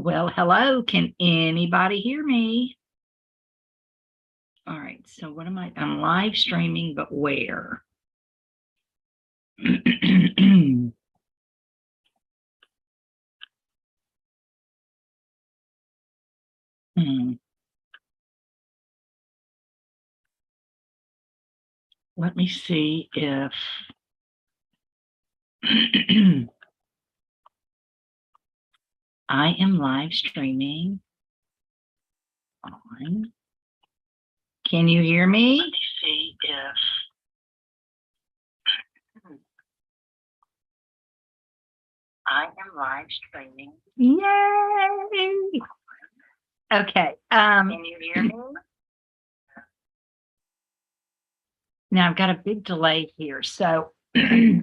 Well, hello. Can anybody hear me? All right. So what am I? I'm live streaming, but where? Hmm. Let me see if I am live streaming on. Can you hear me? Let me see if I am live streaming. Yay! Okay. Can you hear me? Now I've got a big delay here. So let me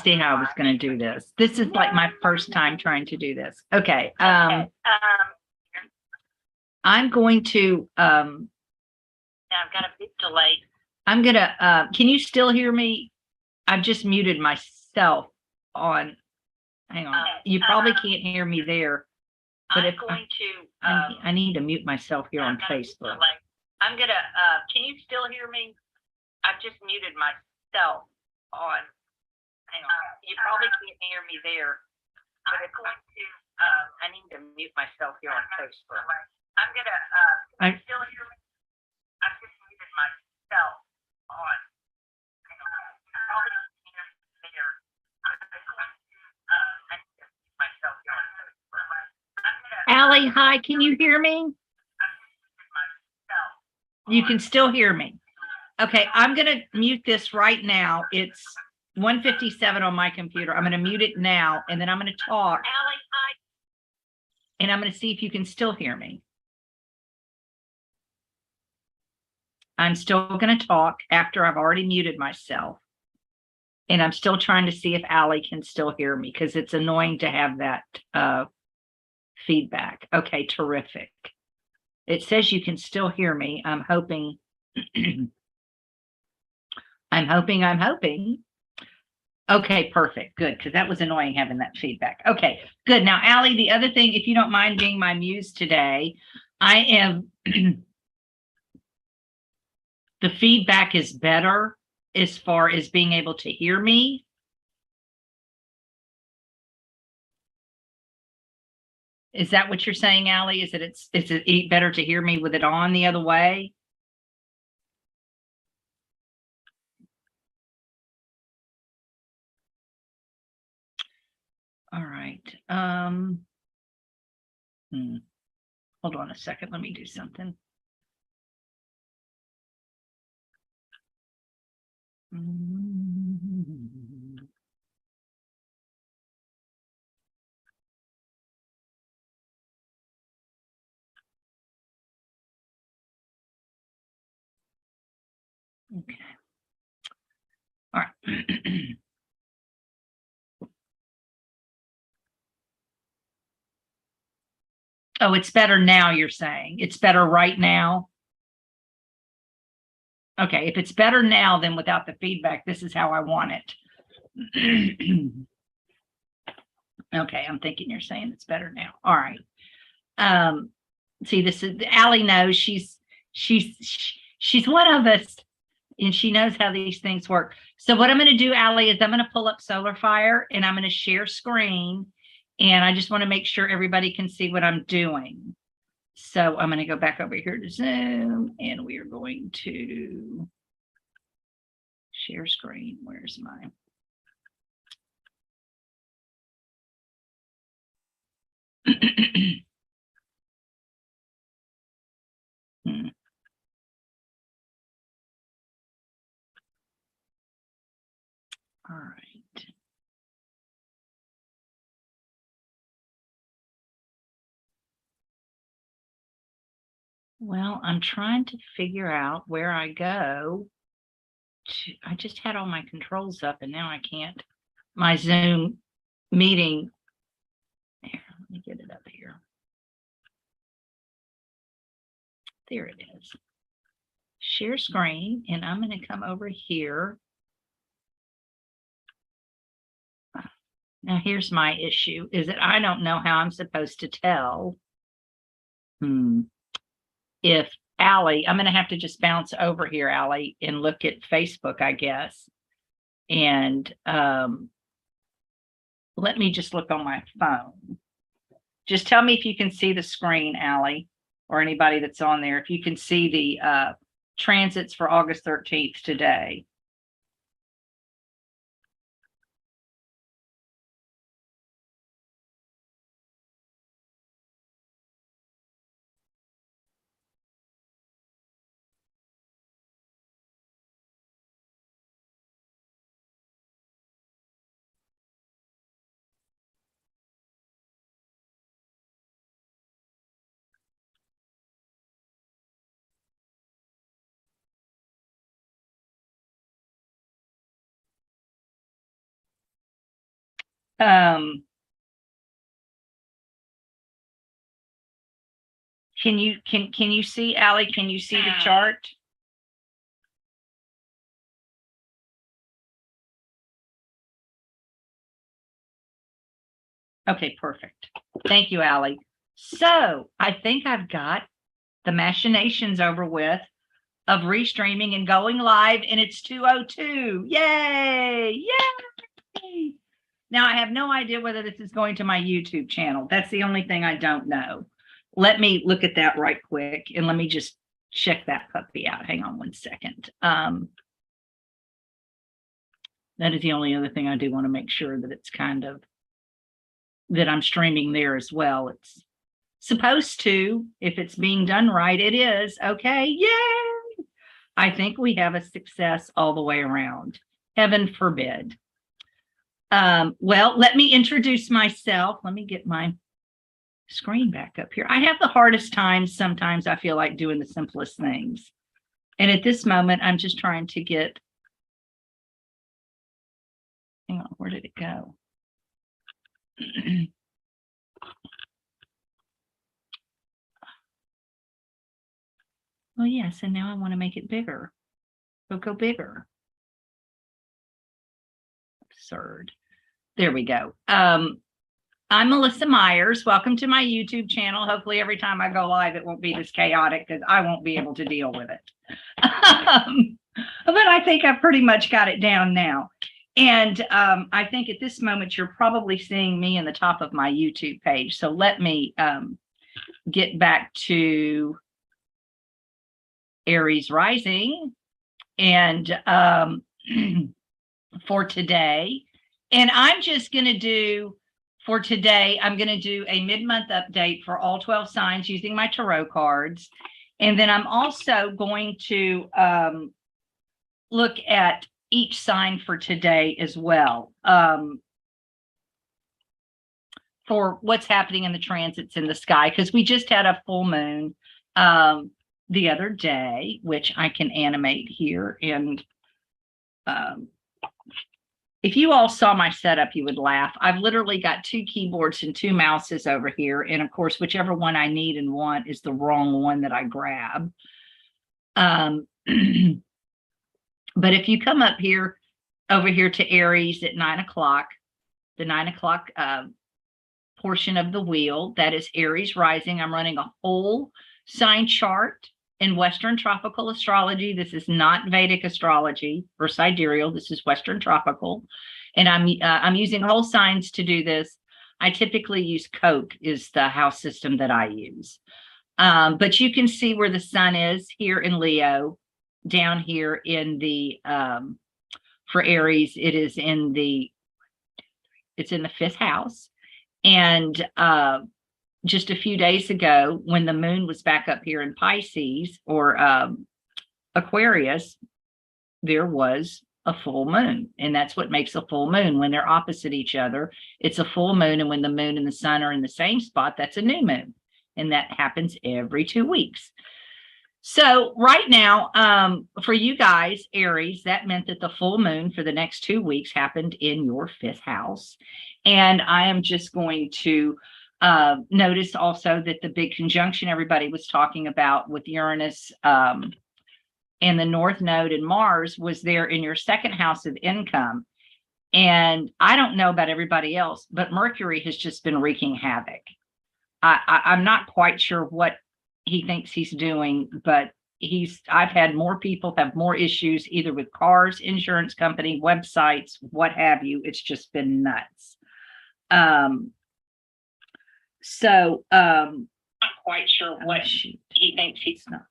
see how I was going to do this. This is like my first time trying to do this. Okay. I'm going to, now I've got a big delay. I'm going to, can you still hear me? I've just muted myself on, hang on. You probably can't hear me there, but if I need to mute myself here on Facebook. I'm going to, can you still hear me? I've just muted myself on, hang on. You probably can't hear me there, but if I need to mute myself here on Facebook. I'm going to, can you still hear me? I've just muted myself on, hang on. You probably can't hear me there. I need to mute myself here on Facebook. Allie, hi, can you hear me? You can still hear me. Okay, I'm going to mute this right now. It's 1:57 on my computer. I'm going to mute it now, and then I'm going to talk. Allie, hi. And I'm going to see if you can still hear me. I'm still going to talk after I've already muted myself. And I'm still trying to see if Allie can still hear me because it's annoying to have that feedback. Okay, terrific. It says you can still hear me. I'm hoping. I'm hoping. Okay, perfect. Good, because that was annoying having that feedback. Okay, good. Now, Allie, the other thing, if you don't mind being my muse today, I am, the feedback is better as far as being able to hear me. Is that what you're saying, Allie? Is it better to hear me with it on the other way? All right. Hold on a second. Let me do something. Okay. All right. Oh, it's better now, you're saying. It's better right now? Okay, if it's better now than without the feedback, this is how I want it. Okay, I'm thinking you're saying it's better now. All right. See, this is Allie knows she's one of us, and she knows how these things work. So what I'm going to do, Allie, is I'm going to pull up Solar Fire and I'm going to share screen. And I just want to make sure everybody can see what I'm doing. So I'm going to go back over here to Zoom and we are going to share screen. Where's my? All right. Well, I'm trying to figure out where I go. I just had all my controls up and now I can't. My Zoom meeting. Here, let me get it up here. There it is. Share screen, and I'm going to come over here. Now, here's my issue, is that I don't know how I'm supposed to tell if Allie, I'm going to have to just bounce over here, Allie, and look at Facebook, I guess. And let me just look on my phone. Just tell me if you can see the screen, Allie, or anybody that's on there, if you can see the transits for August 13th today. Can you see, Allie, can you see the chart? Okay, perfect. Thank you, Allie. So I think I've got the machinations over with of restreaming and going live, and it's 2:02. Yay! Yay! Now I have no idea whether this is going to my YouTube channel. That's the only thing I don't know. Let me look at that right quick, and let me just check that puppy out. Hang on one second. That is the only other thing I do want to make sure that it's kind of, that I'm streaming there as well. It's supposed to, if it's being done right, it is. Okay, yay! I think we have a success all the way around. Heaven forbid. Well, let me introduce myself. Let me get my screen back up here. I have the hardest time sometimes, I feel like, doing the simplest things. And at this moment, I'm just trying to get, hang on, where did it go? Well, yes, and now I want to make it bigger. Go bigger. Absurd. There we go. I'm Melissa Myers. Welcome to my YouTube channel. Hopefully every time I go live, it won't be this chaotic because I won't be able to deal with it. But I think I've pretty much got it down now. And I think at this moment, you're probably seeing me in the top of my YouTube page. So let me get back to Aries rising and for today. And I'm just going to do, for today, I'm going to do a mid-month update for all 12 signs using my tarot cards. And then I'm also going to look at each sign for today as well, for what's happening in the transits in the sky, because we just had a full moon the other day, which I can animate here. And if you all saw my setup, you would laugh. I've literally got 2 keyboards and 2 mouses over here. And of course, whichever one I need and want is the wrong one that I grab. But if you come up here, over here to Aries at 9 o'clock, the 9 o'clock portion of the wheel, that is Aries rising. I'm running a whole sign chart in Western tropical astrology. This is not Vedic astrology or sidereal. This is Western tropical. And I'm using whole signs to do this. I typically use Coke is the house system that I use. But you can see where the sun is here in Leo, down here in the, for Aries, it's in the 5th house. And just a few days ago, when the moon was back up here in Pisces or Aquarius, there was a full moon. And that's what makes a full moon. When they're opposite each other, it's a full moon. And when the moon and the sun are in the same spot, that's a new moon. And that happens every 2 weeks. So right now, for you guys, Aries, that meant that the full moon for the next 2 weeks happened in your 5th house. And I am just going to notice also that the big conjunction everybody was talking about with Uranus and the North Node and Mars was there in your 2nd house of income. And I don't know about everybody else, but Mercury has just been wreaking havoc. I'm not quite sure what he thinks he's doing, but I've had more people have more issues either with cars, insurance company, websites, what have you. It's just been nuts. Not quite sure what he thinks he's not.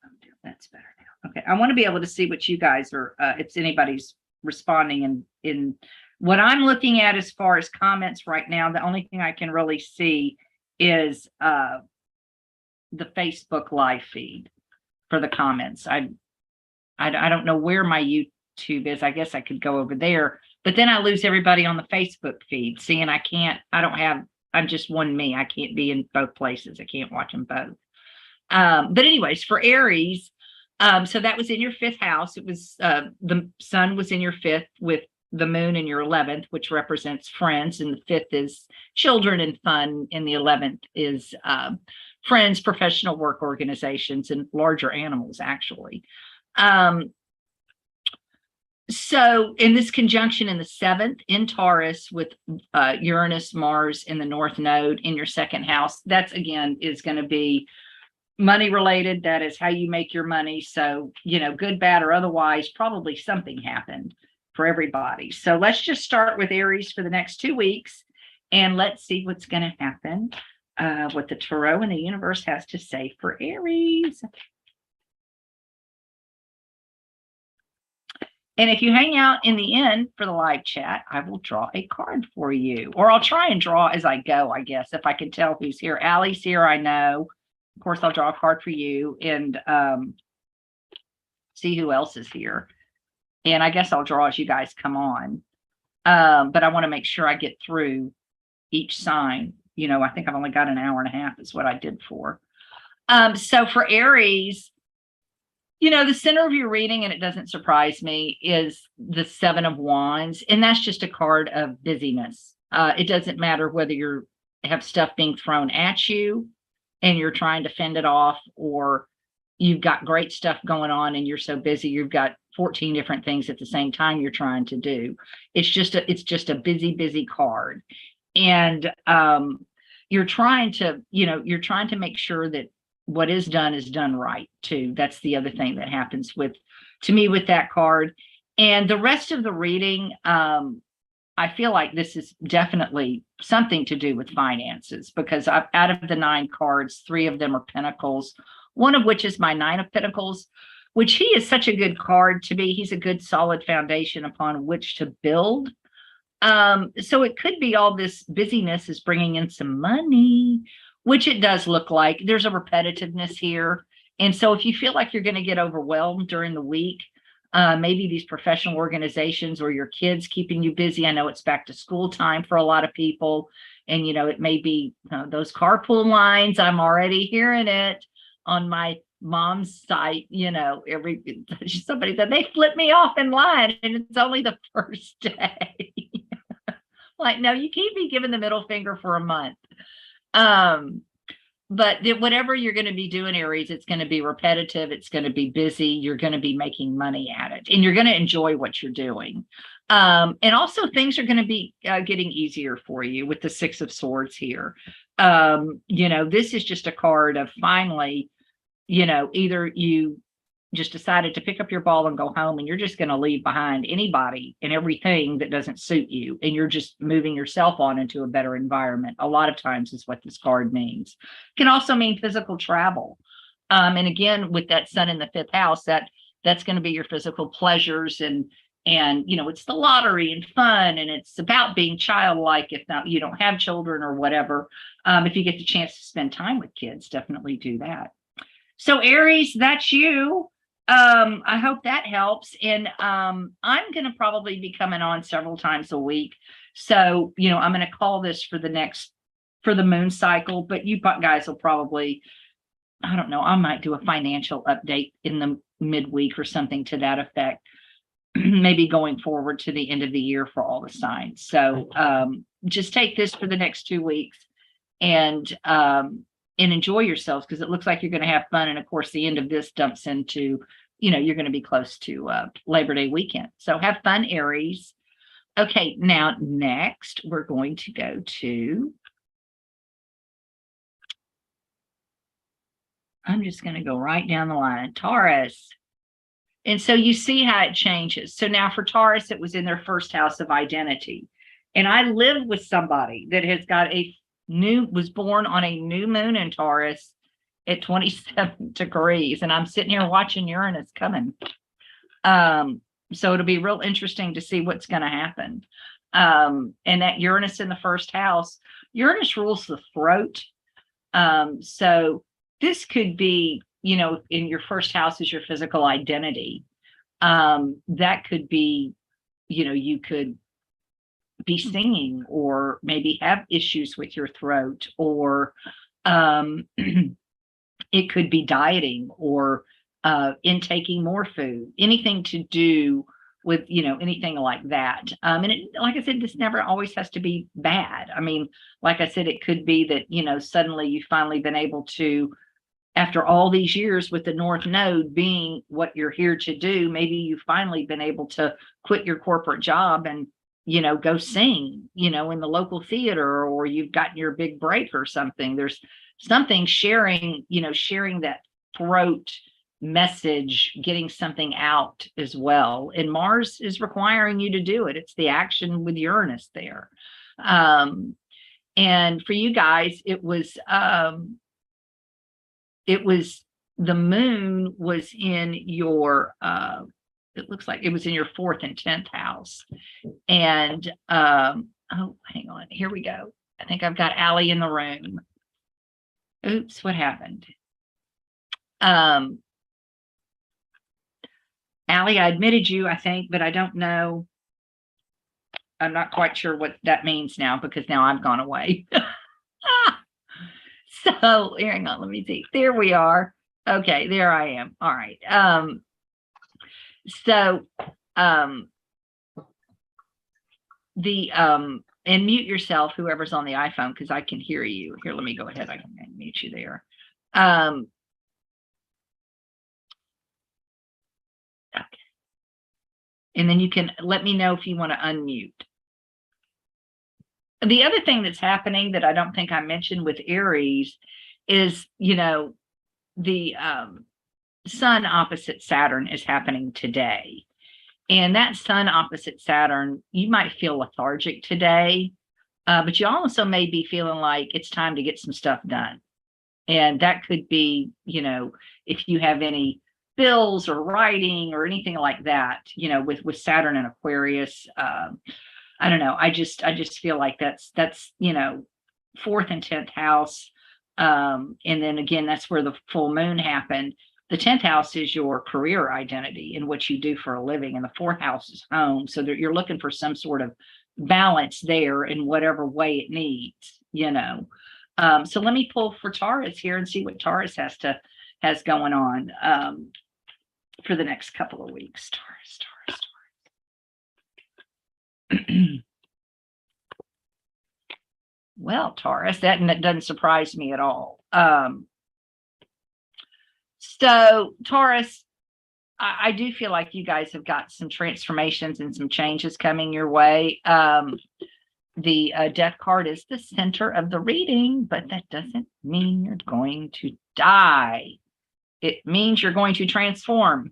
That's better now. Okay. I want to be able to see what you guys are, if anybody's responding in what I'm looking at as far as comments right now. The only thing I can really see is the Facebook live feed for the comments. I don't know where my YouTube is. I guess I could go over there, but then I lose everybody on the Facebook feed. See, and I'm just one me. I can't be in both places. I can't watch them both. But anyways, for Aries, so that was in your 5th house. It was the sun was in your 5th with the moon in your 11th, which represents friends, and the 5th is children and fun, and the 11th is friends, professional work organizations, and larger animals, actually. So in this conjunction in the 7th in Taurus with Uranus, Mars in the North Node in your 2nd house, that's again is going to be money related. That is how you make your money. So, good, bad, or otherwise, probably something happened for everybody. So let's just start with Aries for the next 2 weeks, and let's see what's going to happen, what the tarot and the universe has to say for Aries. And if you hang out in the end for the live chat, I will draw a card for you, or I'll try and draw as I go, I guess, if I can tell who's here. Allie's here, I know. Of course, I'll draw a card for you and see who else is here. And I guess I'll draw as you guys come on. But I want to make sure I get through each sign. I think I've only got an hour and a half is what I did for. So for Aries, the center of your reading, and it doesn't surprise me, is the 7 of Wands. And that's just a card of busyness. It doesn't matter whether you have stuff being thrown at you and you're trying to fend it off, or you've got great stuff going on and you're so busy, you've got 14 different things at the same time you're trying to do. It's just a busy card. And you're trying to make sure that what is done right too. That's the other thing that happens to me with that card. And the rest of the reading, I feel like this is definitely something to do with finances, because out of the 9 cards, 3 of them are Pentacles, one of which is my 9 of Pentacles, which he is such a good card to me. He's a good solid foundation upon which to build. So it could be all this busyness is bringing in some money, which it does look like. There's a repetitiveness here. And so if you feel like you're going to get overwhelmed during the week, maybe these professional organizations or your kids keeping you busy. I know it's back to school time for a lot of people. And, it may be those carpool lines. I'm already hearing it on my mom's site. Somebody said they flipped me off in line and it's only the first day. Like, no, you can't be giving the middle finger for a month. But whatever you're going to be doing, Aries, it's going to be repetitive. It's going to be busy. You're going to be making money at it, and you're going to enjoy what you're doing. And also things are going to be getting easier for you with the 6 of Swords here. This is just a card of finally, either you just decided to pick up your ball and go home, and you're just going to leave behind anybody and everything that doesn't suit you, and you're just moving yourself on into a better environment. A lot of times is what this card means. It can also mean physical travel. And again, with that sun in the 5th house, that's going to be your physical pleasures, and it's the lottery and fun, and it's about being childlike. If not, you don't have children or whatever. If you get the chance to spend time with kids, definitely do that. So Aries, that's you. I hope that helps. And I'm going to probably be coming on several times a week. So, I'm going to call this for the moon cycle, but you guys will probably, I don't know, I might do a financial update in the midweek or something to that effect, maybe going forward to the end of the year for all the signs. So just take this for the next 2 weeks and enjoy yourselves, because it looks like you're going to have fun. And of course, the end of this dumps into, you're going to be close to Labor Day weekend. So have fun, Aries. Okay, now next we're going to go to, I'm just going to go right down the line, Taurus. And so you see how it changes. So now for Taurus, it was in their first house of identity. And I live with somebody that has got was born on a new moon in Taurus at 27 degrees. And I'm sitting here watching Uranus coming. So it'll be real interesting to see what's going to happen. And that Uranus in the first house, Uranus rules the throat. So this could be, you know, in your first house is your physical identity. That could be, you know, you could be singing or maybe have issues with your throat, or it could be dieting or intaking more food, anything to do with, you know, anything like that. And it, like I said, this never always has to be bad. I mean, like I said, it could be that, you know, suddenly you've finally been able to, after all these years with the North Node being what you're here to do, maybe you've finally been able to quit your corporate job and, you know, go sing, you know, in the local theater, or you've gotten your big break or something. There's something sharing, you know, sharing that throat message, getting something out as well. And Mars is requiring you to do it. It's the action with Uranus there. And for you guys, it was the moon was in your it looks like it was in your 4th and 10th house. And oh, hang on, here we go. I think I've got Allie in the room. Oops, what happened? Allie, I admitted you, I think, but I don't know. I'm not quite sure what that means now, because now I've gone away. So hang on, let me see. There we are. Okay, there I am. All right. And mute yourself, whoever's on the iPhone, because I can hear you. Here, let me go ahead. I can mute you there. Okay. And then you can let me know if you want to unmute. The other thing that's happening that I don't think I mentioned with Aries is, you know, the Sun opposite Saturn is happening today. And that Sun opposite Saturn, you might feel lethargic today, but you also may be feeling like it's time to get some stuff done. And that could be, you know, if you have any bills or writing or anything like that, you know, with Saturn and Aquarius, I don't know. I just feel like that's, you know, 4th and 10th house. And then again, that's where the full moon happened. The 10th house is your career identity and what you do for a living. And the 4th house is home. So that you're looking for some sort of balance there in whatever way it needs, you know. So let me pull for Taurus here and see what Taurus has going on for the next couple of weeks. Taurus. Well, Taurus, that doesn't surprise me at all. So Taurus, I do feel like you guys have got some transformations and some changes coming your way. The death card is the center of the reading, but that doesn't mean you're going to die. It means you're going to transform.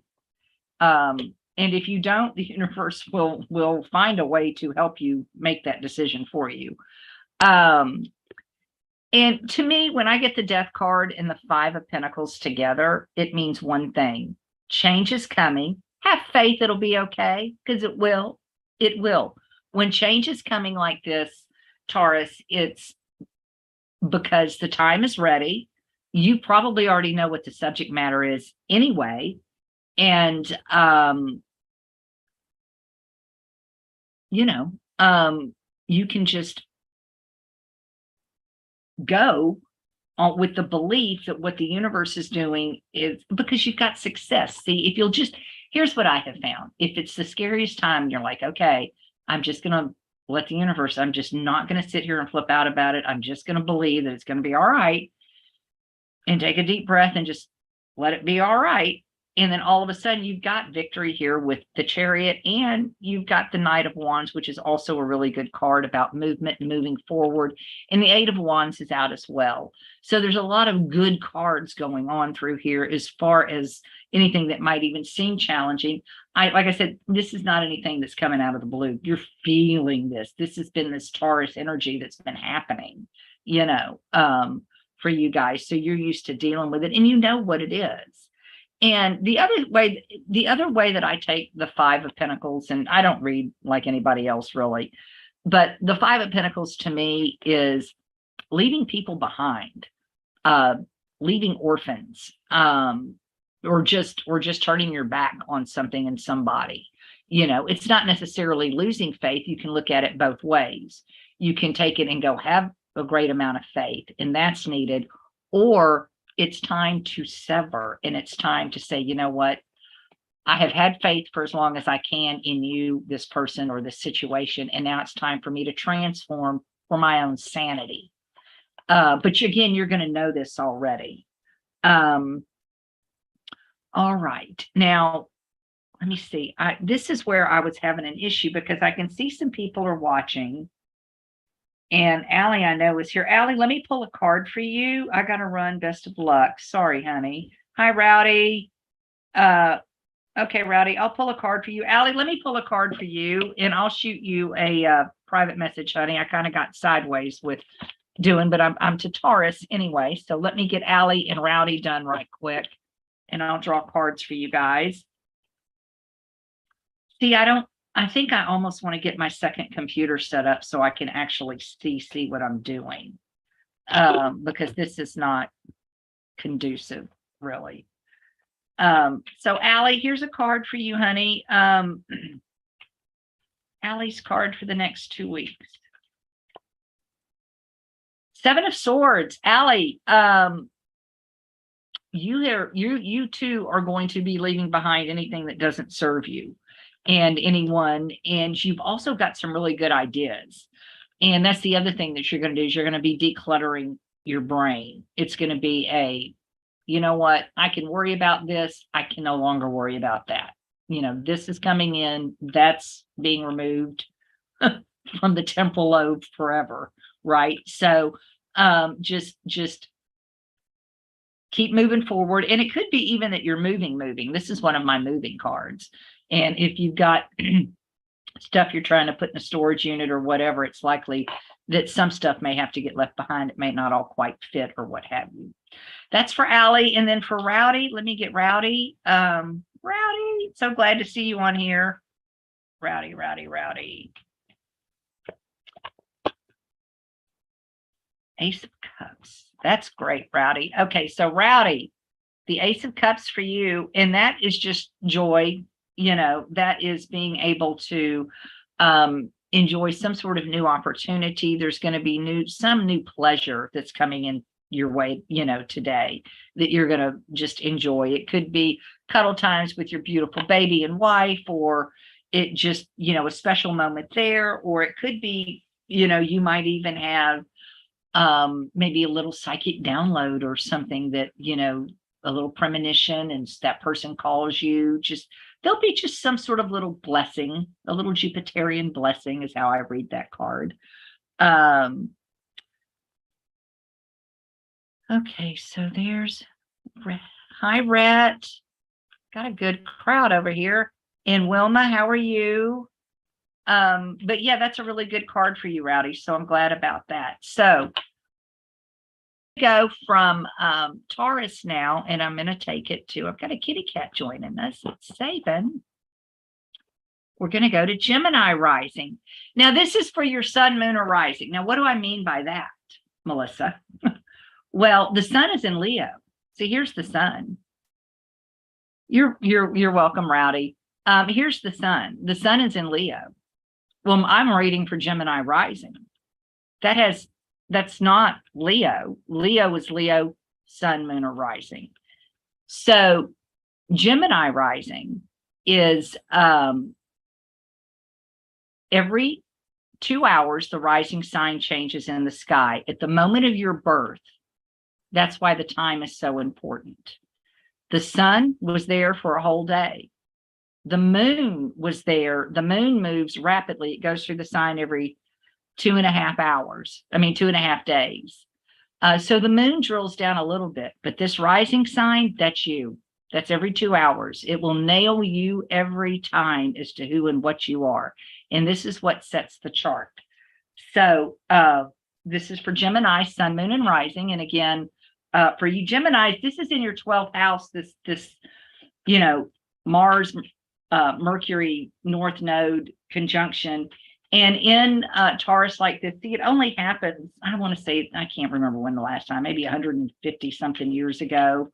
And if you don't, the universe will find a way to help you make that decision for you. And to me, when I get the death card and the 5 of Pentacles together, it means one thing: change is coming. Have faith it'll be okay, because it will. It will. When change is coming like this, Taurus, it's because the time is ready. You probably already know what the subject matter is anyway. And, you know, you can just go on with the belief that what the universe is doing is because you've got success. See, if you'll just, here's what I have found. If it's the scariest time, you're like, okay, I'm just going to let the universe, I'm just not going to sit here and flip out about it. I'm just going to believe that it's going to be all right, and take a deep breath and just let it be all right. And then all of a sudden you've got victory here with the Chariot, and you've got the Knight of Wands, which is also a really good card about movement and moving forward. And the Eight of Wands is out as well. So there's a lot of good cards going on through here as far as anything that might even seem challenging. Like I said, this is not anything that's coming out of the blue. You're feeling this. This has been this Taurus energy that's been happening, for you guys. So you're used to dealing with it, and you know what it is. And the other way that I take the Five of Pentacles, and I don't read like anybody else really, but the Five of Pentacles to me is leaving people behind, leaving orphans, or just turning your back on something and somebody. It's not necessarily losing faith. You can look at it both ways. You can take it and go, have a great amount of faith, and that's needed, or it's time to sever, and it's time to say, you know what? I have had faith for as long as I can in you, this person or this situation, and now it's time for me to transform for my own sanity. But again, you're going to know this already. All right. Now, let me see. This is where I was having an issue, because I can see some people are watching. And Allie, I know, is here. Allie, let me pull a card for you. I got to run. Best of luck. Sorry, honey. Hi, Rowdy. Okay, Rowdy, I'll pull a card for you. Allie, let me pull a card for you, and I'll shoot you a private message, honey. I kind of got sideways with doing, but I'm to Taurus anyway. So let me get Allie and Rowdy done right quick, and I'll draw cards for you guys. See, I think I almost want to get my second computer set up so I can actually see what I'm doing, because this is not conducive, really. So Allie, here's a card for you, honey. Allie's card for the next 2 weeks. Seven of Swords. Allie, you too are going to be leaving behind anything that doesn't serve you and anyone, and you've also got some really good ideas. And that's the other thing that you're going to do, is you're going to be decluttering your brain. It's going to be you know what, I can worry about this, I can no longer worry about that. This is coming in, that's being removed from the temporal lobe forever, right? So just keep moving forward. And it could be even that you're moving. This is one of my moving cards. And if you've got stuff you're trying to put in a storage unit or whatever, it's likely that some stuff may have to get left behind. It may not all quite fit or what have you. That's for Allie. And then for Rowdy, let me get Rowdy. Rowdy, so glad to see you on here. Rowdy. Ace of Cups. That's great, Rowdy. Okay, so Rowdy, the Ace of Cups for you, and that is just joy. That is being able to enjoy some sort of new opportunity. There's going to be some new pleasure that's coming in your way, today, that you're going to just enjoy. It could be cuddle times with your beautiful baby and wife, or it just, a special moment there, or it could be, you might even have maybe a little psychic download or something that, a little premonition, and that person calls you. There'll be just some sort of little blessing, a little Jupiterian blessing is how I read that card. Okay, so there's hi, Rhett. Got a good crowd over here. And Wilma, how are you? But yeah, that's a really good card for you, Rowdy. So I'm glad about that. So go from Taurus now, and I'm going to take it to, I've got a kitty cat joining us. It's Saban. We're going to go to Gemini rising. Now, this is for your sun, moon, or rising. Now, what do I mean by that, Melissa? Well, the sun is in Leo. See, here's the sun. You're welcome, Rowdy. Here's the sun. The sun is in Leo. Well, I'm reading for Gemini rising. That's not Leo. Leo is Leo, sun, moon, or rising. So Gemini rising is every 2 hours, the rising sign changes in the sky. At the moment of your birth, that's why the time is so important. The sun was there for a whole day. The moon was there. The moon moves rapidly. It goes through the sign every 2.5 hours. 2.5 days. So the moon drills down a little bit, but this rising sign, that's you. That's every 2 hours. It will nail you every time as to who and what you are. And this is what sets the chart. So this is for Gemini, sun, moon, and rising. And again, for you Geminis, this is in your 12th house, this Mars, Mercury, North Node conjunction. And in Taurus like this, see, it only happens, I want to say, I can't remember when the last time, maybe 150 something years ago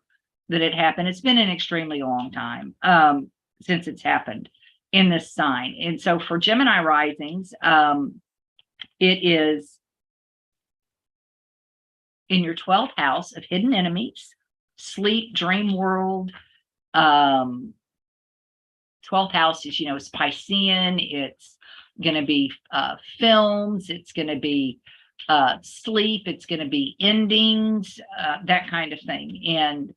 that it happened. It's been an extremely long time since it's happened in this sign. And so for Gemini risings, it is in your 12th house of hidden enemies, sleep, dream world. 12th house is, it's Piscean. It's going to be films. It's going to be sleep. It's going to be endings, that kind of thing. And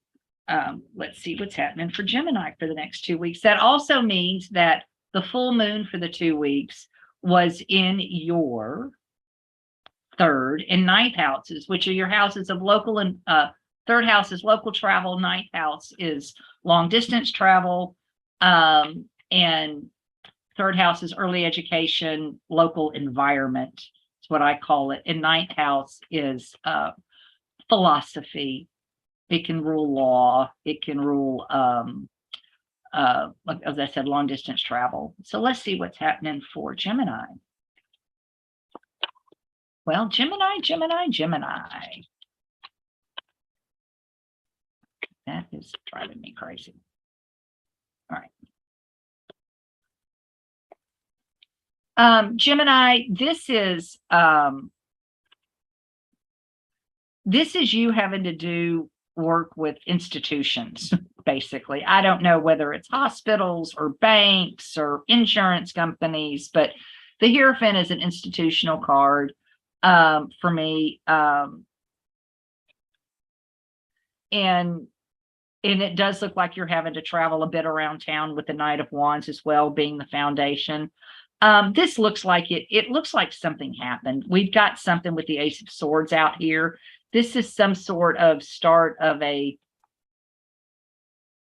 let's see what's happening for Gemini for the next 2 weeks. That also means that the full moon for the 2 weeks was in your 3rd and 9th houses, which are your houses of local, and 3rd house is local travel, 9th house is long distance travel, and 3rd house is early education, local environment. It's what I call it. And 9th house is philosophy. It can rule law. It can rule, like, as I said, long distance travel. So let's see what's happening for Gemini. Well, Gemini. That is driving me crazy. All right. Gemini, this is you having to do work with institutions, basically. I don't know whether it's hospitals or banks or insurance companies, but the Hierophant is an institutional card for me. And it does look like you're having to travel a bit around town with the Knight of Wands as well, being the foundation. This looks like it looks like something happened. We've got something with the Ace of Swords out here. This is some sort of start of a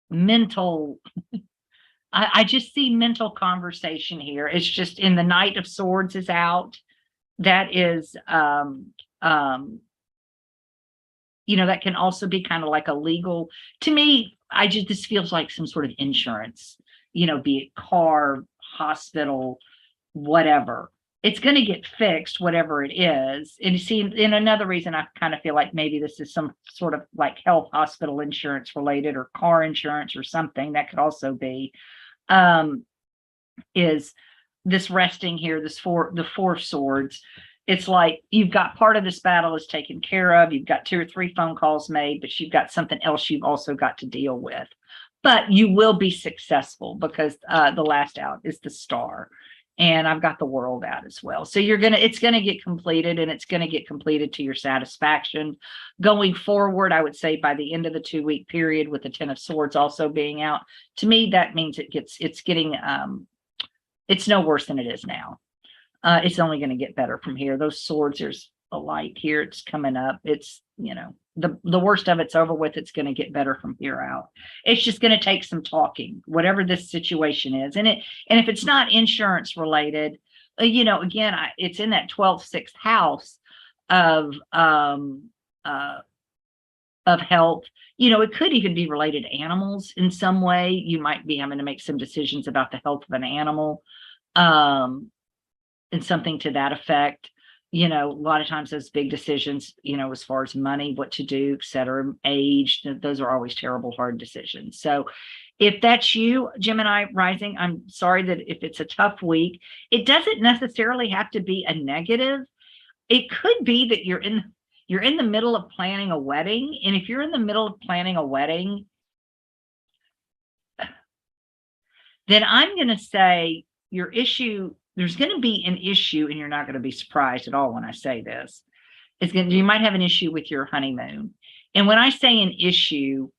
mental, I just see mental conversation here. It's just in the Knight of Swords is out. That is, that can also be kind of like a legal, to me, this feels like some sort of insurance, be it car, hospital, whatever. It's going to get fixed, whatever it is. And you see, and another reason I kind of feel like maybe this is some sort of like health, hospital insurance related, or car insurance or something that could also be, is this resting here, the Four of Swords. It's like you've got part of this battle is taken care of. You've got 2 or 3 phone calls made, but you've got something else you've also got to deal with. But you will be successful because the last out is the Star. And I've got the World out as well. So it's going to get completed, and it's going to get completed to your satisfaction. Going forward, I would say by the end of the 2-week period, with the 10 of Swords also being out, to me, that means it's no worse than it is now. It's only going to get better from here. Those swords, there's a light here. It's coming up. It's, the worst of it's over with. It's going to get better from here out. It's just going to take some talking, whatever this situation is. And if it's not insurance related, again, it's in that 12th, 6th house of health. It could even be related to animals in some way. You might be having to make some decisions about the health of an animal, and something to that effect. A lot of times those big decisions, as far as money, what to do, et cetera, age, those are always terrible, hard decisions. So if that's you, Gemini rising, I'm sorry that if it's a tough week, it doesn't necessarily have to be a negative. It could be that you're in the middle of planning a wedding. And if you're in the middle of planning a wedding, then I'm going to say your issue, there's going to be an issue, and you're not going to be surprised at all when I say this. You might have an issue with your honeymoon. And when I say an issue,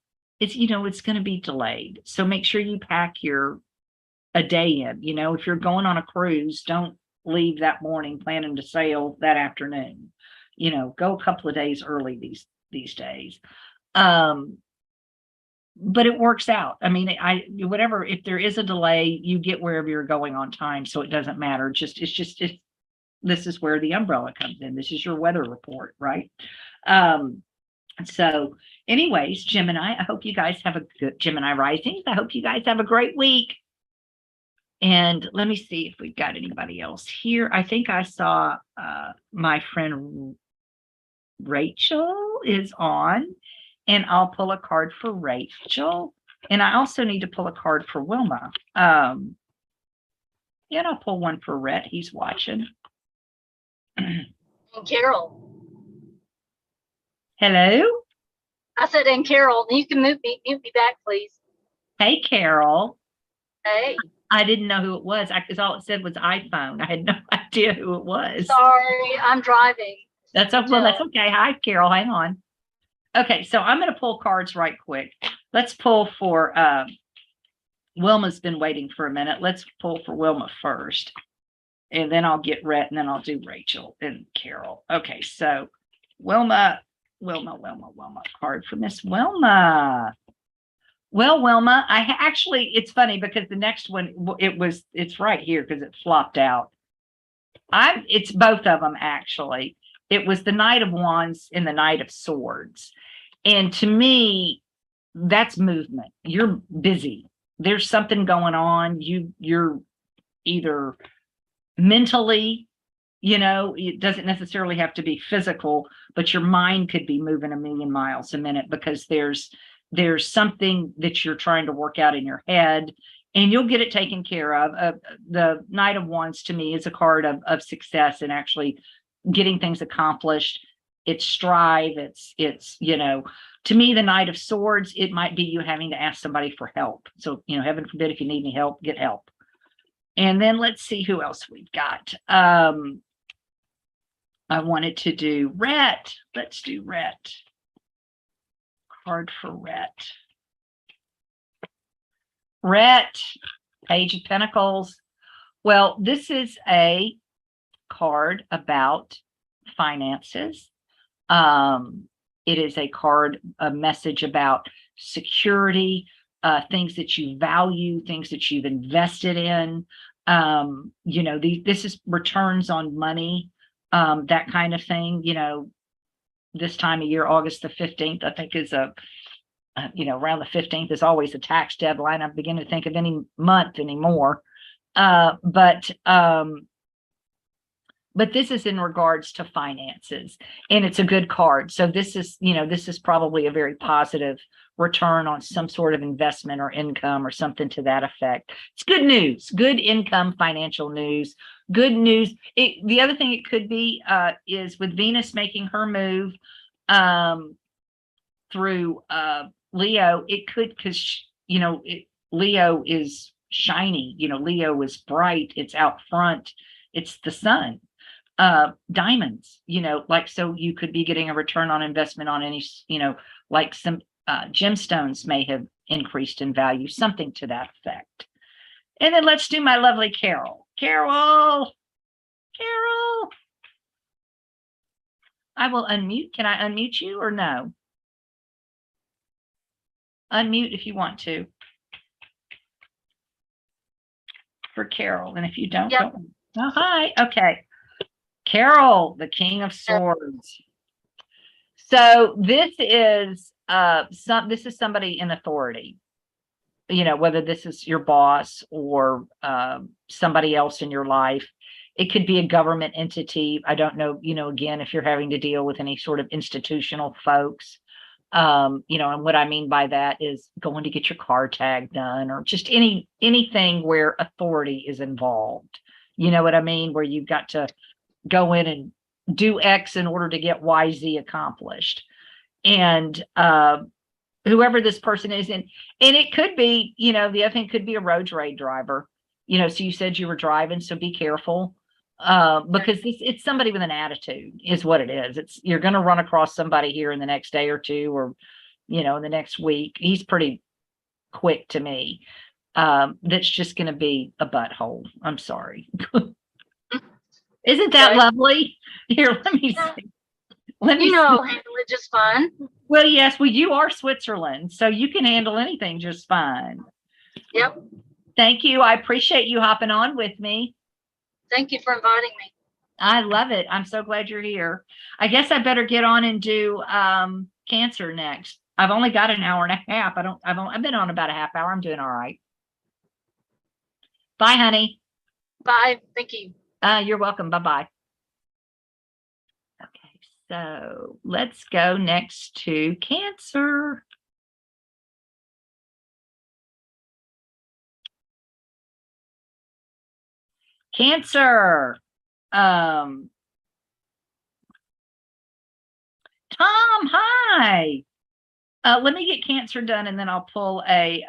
it's going to be delayed. So make sure you pack a day in. If you're going on a cruise, don't leave that morning planning to sail that afternoon. Go a couple of days early these days. But it works out. I mean, whatever, if there is a delay, you get wherever you're going on time. So it doesn't matter. This is where the umbrella comes in. This is your weather report, right? So anyways, Gemini, I hope you guys have a good Gemini rising. I hope you guys have a great week. And let me see if we've got anybody else here. I think I saw my friend Rachel is on, and I'll pull a card for Rachel. And I also need to pull a card for Wilma. Yeah, and I'll pull one for Rhett. He's watching. And Carol. Hello? I said, and Carol, you can mute me back, please. Hey, Carol. Hey. I didn't know who it was because all it said was iPhone. I had no idea who it was. Sorry, I'm driving. That's okay. Well, that's okay. Hi, Carol. Hang on. Okay, so I'm going to pull cards right quick. Let's pull for Wilma's been waiting for a minute. Let's pull for Wilma first. And then I'll get Rhett, and then I'll do Rachel and Carol. Okay, so Wilma, card for Miss Wilma. Well, Wilma, it's funny because the next one, it's right here because it flopped out. It's both of them, actually. It was the Knight of Wands and the Knight of Swords. And to me, that's movement. You're busy. There's something going on. You're either mentally, it doesn't necessarily have to be physical, but your mind could be moving a million miles a minute because there's something that you're trying to work out in your head, and you'll get it taken care of. The Knight of Wands to me is a card of success and actually getting things accomplished. It's strive. It's to me, the Knight of Swords, it might be you having to ask somebody for help. So, heaven forbid, if you need any help, get help. And then let's see who else we've got. I wanted to do Rhett. Let's do Rhett. Card for Rhett. Rhett, Page of Pentacles. Well, this is a card about finances. It is a card, a message about security, things that you value, things that you've invested in. This is returns on money, that kind of thing. This time of year, August the 15th, I think is around the 15th is always a tax deadline. I'm beginning to think of any month anymore. But this is in regards to finances, and it's a good card. So this is probably a very positive return on some sort of investment or income or something to that effect. It's good news, good income, financial news, good news. The other thing it could be is with Venus making her move through Leo, it could, because Leo is shiny, Leo is bright, it's out front, it's the sun. Diamonds, so you could be getting a return on investment on any, like some gemstones may have increased in value, something to that effect. And then let's do my lovely Carol. Carol, I will unmute. Can I unmute you or no? Unmute if you want to. For Carol, and if you don't, yep. Oh, hi. Okay. Carol, the King of Swords. So this is somebody in authority, whether this is your boss or somebody else in your life. It could be a government entity. I don't know, again, if you're having to deal with any sort of institutional folks, and what I mean by that is going to get your car tag done, or just anything where authority is involved. You know what I mean? Where you've got to go in and do X in order to get YZ accomplished. And whoever this person is, and it could be, the other thing could be a road rage driver, so you said you were driving, so be careful, because it's somebody with an attitude is what it is. You're going to run across somebody here in the next day or two, or you know, in the next week. He's pretty quick to me. That's just going to be a butthole. I'm sorry. Isn't that Okay. lovely? Here, let me Yeah. see. Let me You know, see. I'll handle it just fine. Well, yes, well, you are Switzerland, so you can handle anything just fine. Yep. Thank you. I appreciate you hopping on with me. Thank you for inviting me. I love it. I'm so glad you're here. I guess I better get on and do Cancer next. I've only got an hour and a half. I've been on about a half hour. I'm doing all right. Bye, honey. Bye. Thank you. You're welcome. Bye-bye. Okay, so let's go next to Cancer. Cancer. Tom, hi. Let me get Cancer done, and then I'll pull a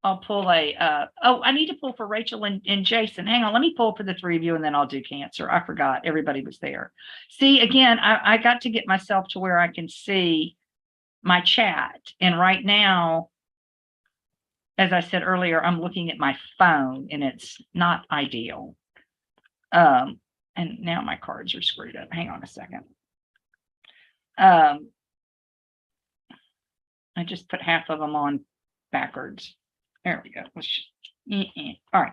oh, I need to pull for Rachel and Jason. Hang on, let me pull for the three of you, and then I'll do Cancer. I forgot everybody was there. See, again, I got to get myself to where I can see my chat, and right now, as I said earlier, I'm looking at my phone, and it's not ideal. And now my cards are screwed up. Hang on a second. I just put half of them on backwards. There we go. All right.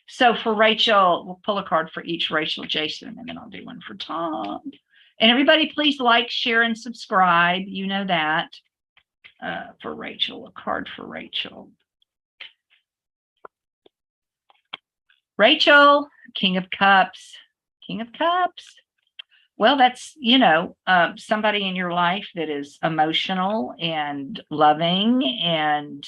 So for Rachel, we'll pull a card for each Rachel, Jason, and then I'll do one for Tom. And everybody, please like, share, and subscribe. You know that. For Rachel, a card for Rachel. Rachel, King of Cups. King of Cups. Well, that's, you know, somebody in your life that is emotional and loving and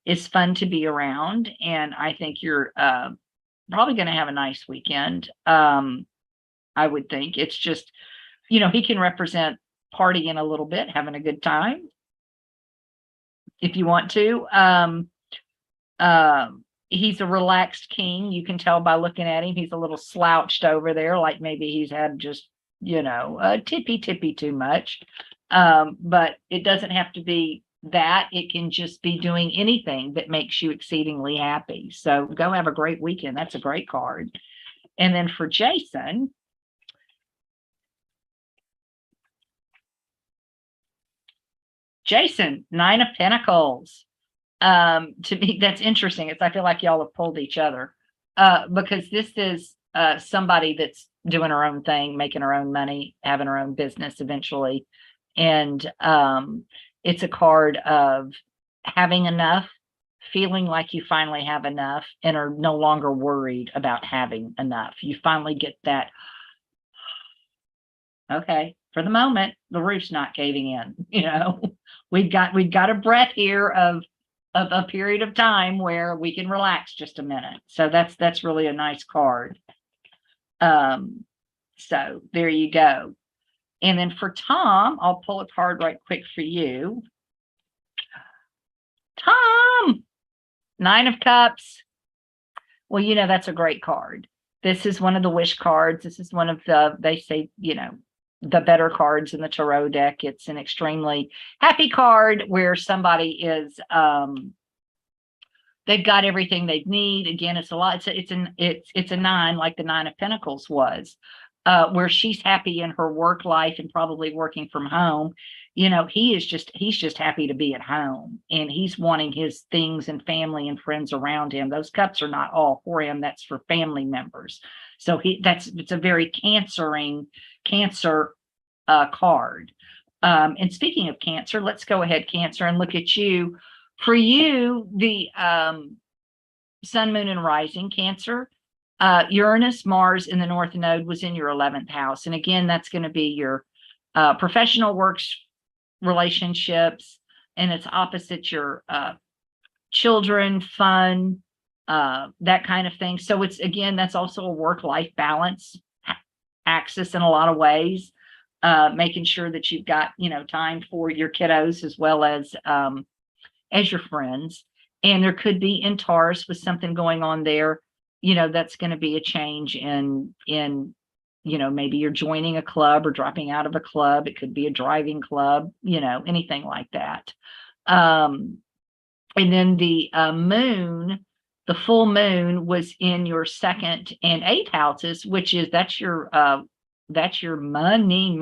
is fun to be around. And I think you're probably going to have a nice weekend. I would think it's just, you know, he can represent partying a little bit, having a good time if you want to. He's a relaxed king. You can tell by looking at him. He's a little slouched over there, like maybe he's had just, you know, a tippy too much. But it doesn't have to be that. It can just be doing anything that makes you exceedingly happy. So go have a great weekend. That's a great card. And then for Jason, Nine of Pentacles. To me, that's interesting. It's, I feel like y'all have pulled each other, because this is somebody that's doing her own thing, making her own money, having her own business eventually. And it's a card of having enough, feeling like you finally have enough and are no longer worried about having enough. You finally get that, okay, for the moment, the roof's not caving in, you know. We've got a breath here of a period of time where we can relax just a minute. So that's really a nice card. So there you go. And then for Tom, I'll pull a card right quick for you. Tom, Nine of Cups. Well, you know, that's a great card. This is one of the wish cards. This is one of the, they say, you know, the better cards in the tarot deck. It's an extremely happy card where somebody is, they've got everything they need. Again, it's a lot. It's a nine, like the Nine of Pentacles was, where she's happy in her work life and probably working from home. You know, he's just happy to be at home, and he's wanting his things and family and friends around him. Those cups are not all for him. That's for family members. So it's a very Cancer card. And speaking of Cancer, let's go ahead, Cancer, and look at you. For you, the Sun, Moon, and Rising, Cancer, Uranus, Mars in the North Node was in your 11th house. And again, that's going to be your professional works, relationships, and it's opposite your children, fun, that kind of thing. So it's, again, that's also a work-life balance axis in a lot of ways, making sure that you've got, you know, time for your kiddos as well as your friends. And there could be in Taurus with something going on there, you know, that's going to be a change in maybe you're joining a club or dropping out of a club. It could be a driving club, anything like that. And then the moon, the full moon was in your 2nd and 8th houses, which is that's your money,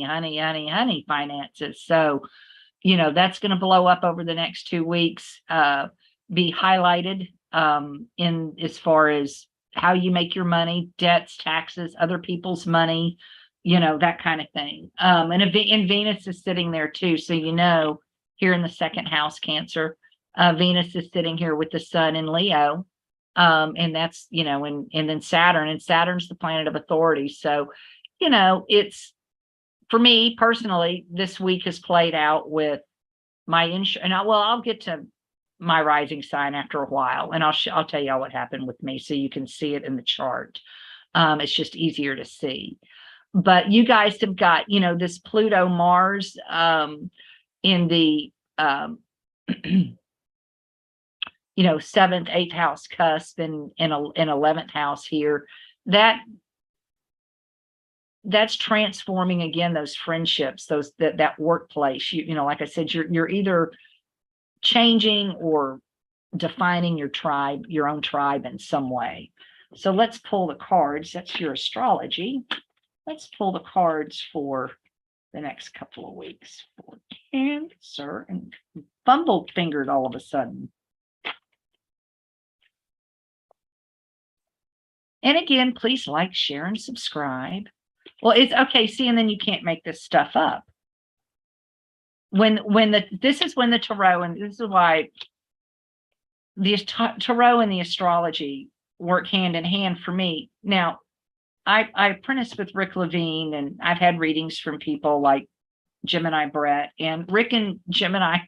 honey finances. So, that's going to blow up over the next 2 weeks, be highlighted in as far as how you make your money, debts, taxes, other people's money, that kind of thing. And Venus is sitting there too. So, here in the 2nd house, Cancer, Venus is sitting here with the sun in Leo. And that's, and then Saturn, and Saturn's the planet of authority. So, it's, for me personally, this week has played out with my and I'll get to my rising sign after a while, and I'll tell you all what happened with me so you can see it in the chart. It's just easier to see. But you guys have got, this Pluto Mars in the 7th, 8th house cusp, and in 11th house here. That's transforming again those friendships, that workplace. Like I said, you're either changing or defining your tribe, your own tribe in some way. So let's pull the cards. That's your astrology. Let's pull the cards for the next couple of weeks for Cancer, and fumbled fingered all of a sudden. And again, please like, share, and subscribe. Well, it's okay. See, and then you can't make this stuff up. This is when the tarot, and this is why the tarot and the astrology work hand in hand for me. Now, I apprenticed with Rick Levine, and I've had readings from people like Gemini Brett, and Rick and Gemini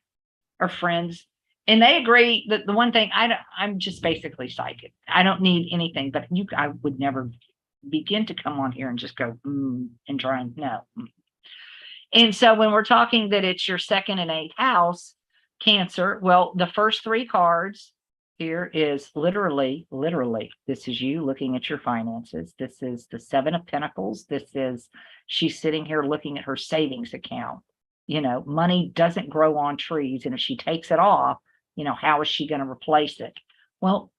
are friends. And they agree that the one thing I'm just basically psychic. I don't need anything, but I would never begin to come on here and just go and try and no. And so when we're talking that it's your 2nd and 8th house, Cancer, well, the first 3 cards here is literally, this is you looking at your finances. This is the 7 of Pentacles. This is she's sitting here looking at her savings account. Money doesn't grow on trees, and if she takes it off, how is she going to replace it? Well,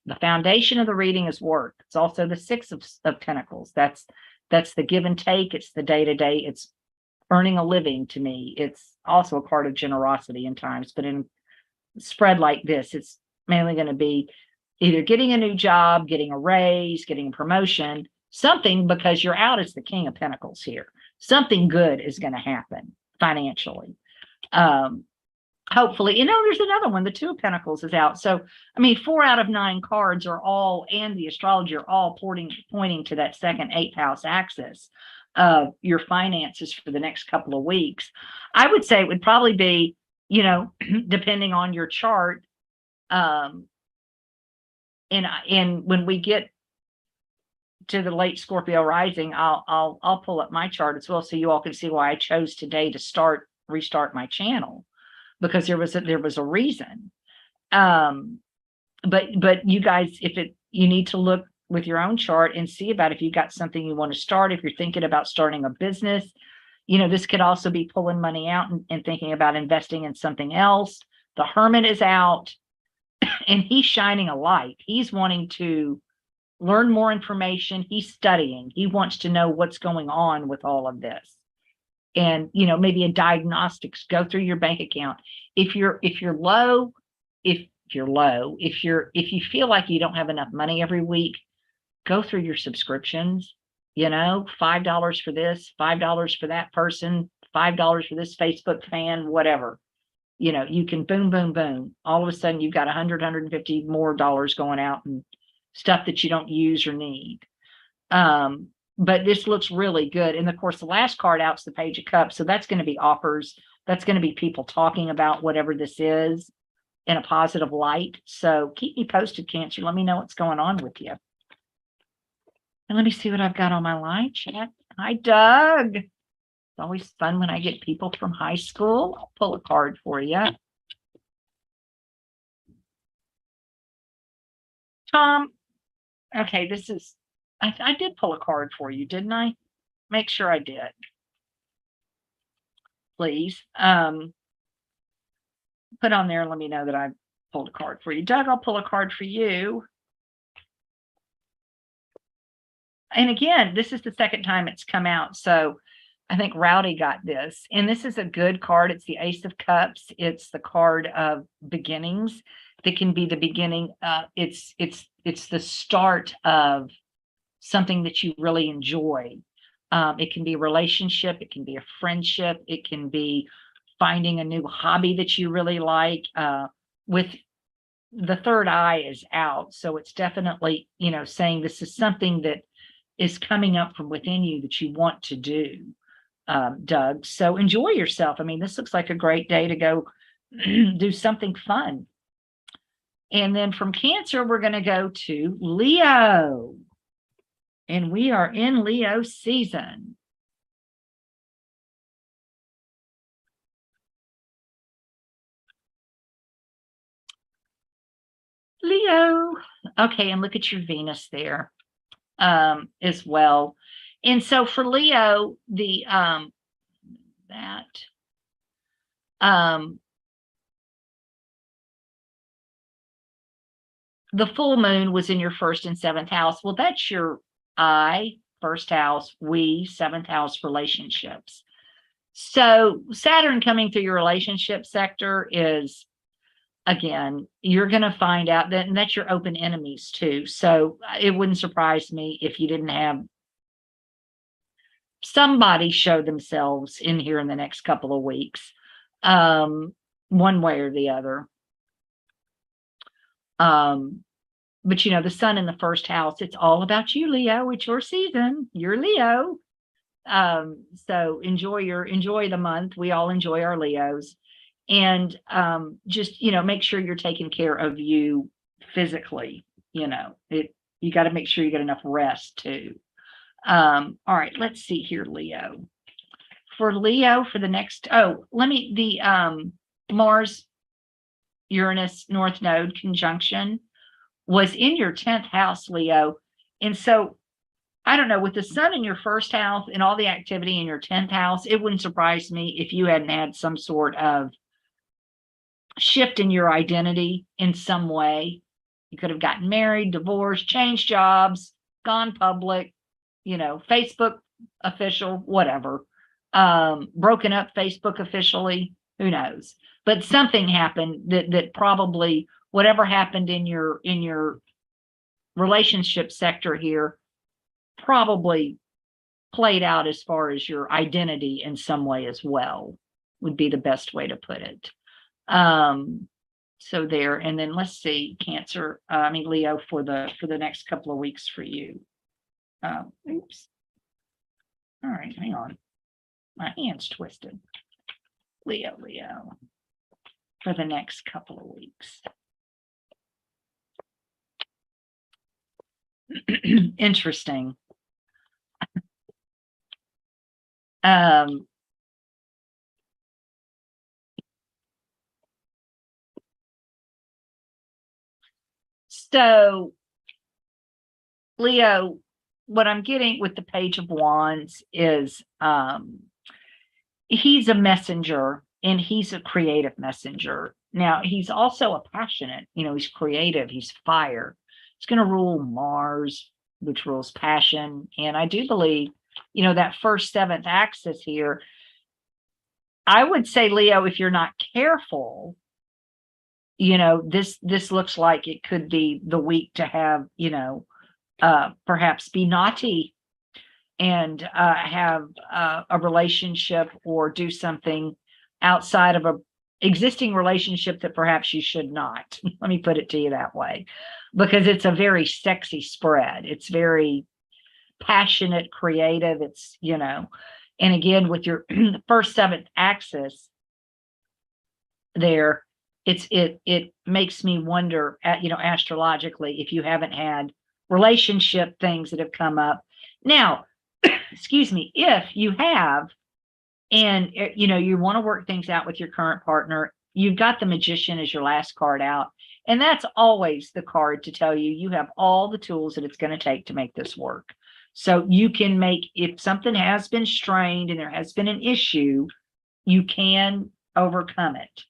the foundation of the reading is work. It's also the 6 of Pentacles. That's the give and take. It's the day-to-day. It's earning a living to me. It's also a card of generosity in times, but in spread like this, it's mainly going to be either getting a new job, getting a raise, getting a promotion, something, because you're out as the King of Pentacles here. Something good is going to happen financially. Hopefully, there's another one. The 2 of Pentacles is out. So, 4 out of 9 cards are all, and the astrology are all pointing to that 2nd, 8th house axis of your finances for the next couple of weeks. I would say it would probably be, depending on your chart. And when we get to the late Scorpio rising, I'll pull up my chart as well, so you all can see why I chose today to restart my channel. Because there was a reason. But you guys, you need to look with your own chart and see about if you've got something you want to start. If you're thinking about starting a business, this could also be pulling money out and thinking about investing in something else. The Hermit is out, and he's shining a light. He's wanting to learn more information. He's studying. He wants to know what's going on with all of this. And, maybe a diagnostics, go through your bank account. If you feel like you don't have enough money every week, go through your subscriptions, $5 for this, $5 for that person, $5 for this Facebook fan, whatever. You can boom, boom, boom. All of a sudden you've got $100, $150 more dollars going out and stuff that you don't use or need. But this looks really good. And of course, the last card out is the Page of Cups. So that's going to be offers. That's going to be people talking about whatever this is in a positive light. So keep me posted, Cancer. Let me know what's going on with you. And let me see what I've got on my line chat. Hi, Doug. It's always fun when I get people from high school. I'll pull a card for you. Tom. Okay, this is I did pull a card for you, didn't I? Make sure I did. Please. Put on there and let me know that I pulled a card for you. Doug, I'll pull a card for you. And again, this is the second time it's come out. So I think Rowdy got this. And this is a good card. It's the Ace of Cups. It's the card of beginnings. That can be the beginning. It's the start of something that you really enjoy. It can be a relationship. It can be a friendship. It can be finding a new hobby that you really like. With the third eye is out. So it's definitely, saying this is something that is coming up from within you that you want to do, Doug. So enjoy yourself. I mean, this looks like a great day to go do something fun. And then from Cancer, we're going to go to Leo. And we are in Leo season. Leo. Okay, and look at your Venus there as well. And so for Leo, the the full moon was in your first and seventh house. Well, that's your first house, seventh house relationships. So Saturn coming through your relationship sector is, again, you're going to find out that, and that's your open enemies too. So it wouldn't surprise me if you didn't have somebody show themselves in here in the next couple of weeks, one way or the other. But the sun in the first house, it's all about you, Leo. It's your season. You're Leo. So enjoy the month. We all enjoy our Leos. And just, make sure you're taking care of you physically. You got to make sure you get enough rest too. All right, let's see here, Leo. For Leo, for the next, the Mars Uranus North Node conjunction was in your 10th house, Leo. And so I don't know, with the sun in your first house and all the activity in your 10th house, it wouldn't surprise me if you hadn't had some sort of shift in your identity in some way. You could have gotten married, divorced, changed jobs, gone public, Facebook official, whatever, broken up Facebook officially, who knows? But something happened that probably whatever happened in your relationship sector here probably played out as far as your identity in some way as well, would be the best way to put it. So there, and then let's see, Leo, for the next couple of weeks for you. Oops. All right, hang on. My hand's twisted. Leo, for the next couple of weeks. Interesting. So Leo, what I'm getting with the Page of Wands is he's a messenger, and he's a creative messenger. Now, he's also a passionate, he's creative, he's fire. It's going to rule Mars, which rules passion. And I do believe, that first seventh axis here, I would say, Leo, if you're not careful, this looks like it could be the week to have, perhaps be naughty and have a relationship or do something outside of a existing relationship that perhaps you should not. Let me put it to you that way, because it's a very sexy spread. It's very passionate, creative. It's, and again, with your first seventh axis there, it makes me wonder at, astrologically, if you haven't had relationship things that have come up. Now, excuse me, if you have, and you want to work things out with your current partner, you've got the Magician as your last card out, And that's always the card to tell you, you have all the tools that it's going to take to make this work. So you can make, if something has been strained and there has been an issue, you can overcome it.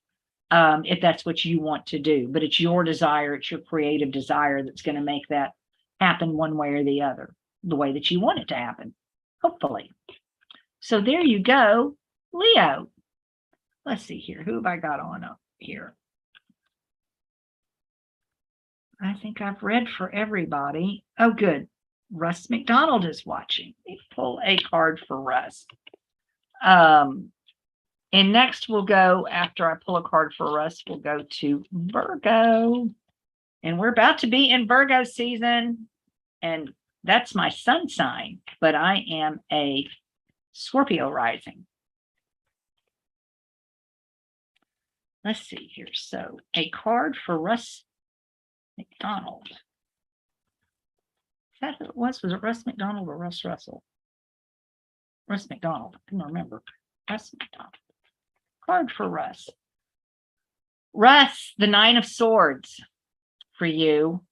If that's what you want to do, but it's your desire, it's your creative desire that's going to make that happen one way or the other, the way that you want it to happen, hopefully. So there you go, Leo. Let's see here. Who have I got on up here? I think I've read for everybody. Oh, good. Russ McDonald is watching. Let me pull a card for Russ. And next we'll go, after I pull a card for Russ, we'll go to Virgo. And we're about to be in Virgo season. And that's my sun sign, but I am a Scorpio rising. Let's see here. So a card for Russ McDonald. Is that who it was? Was it Russ McDonald or Russ Russell? Russ McDonald. I can remember. Russ McDonald. Card for Russ. Russ, the Nine of Swords for you.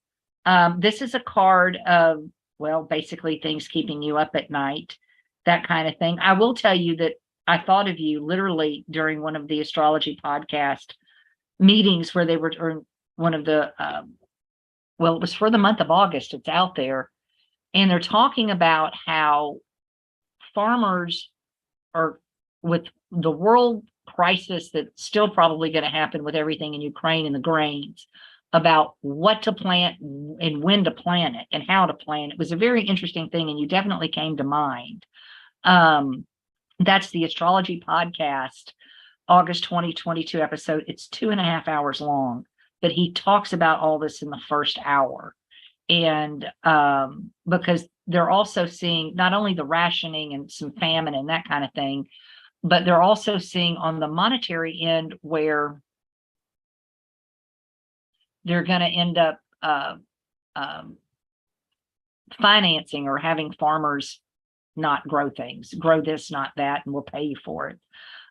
This is a card of, well, basically things keeping you up at night, that kind of thing. I will tell you that I thought of you literally during one of the astrology podcast meetings where they were, or one of the, well, it was for the month of August. It's out there. And they're talking about how farmers are, with the world crisis that's still probably going to happen with everything in Ukraine and the grains, about what to plant and when to plant it and how to plant it. Was a very interesting thing, and you definitely came to mind. That's the astrology podcast, August 2022 episode. It's 2.5 hours long, but he talks about all this in the first hour. And because they're also seeing not only the rationing and some famine and that kind of thing, but they're also seeing on the monetary end where they're going to end up financing or having farmers not grow things, grow this, not that, and we'll pay you for it.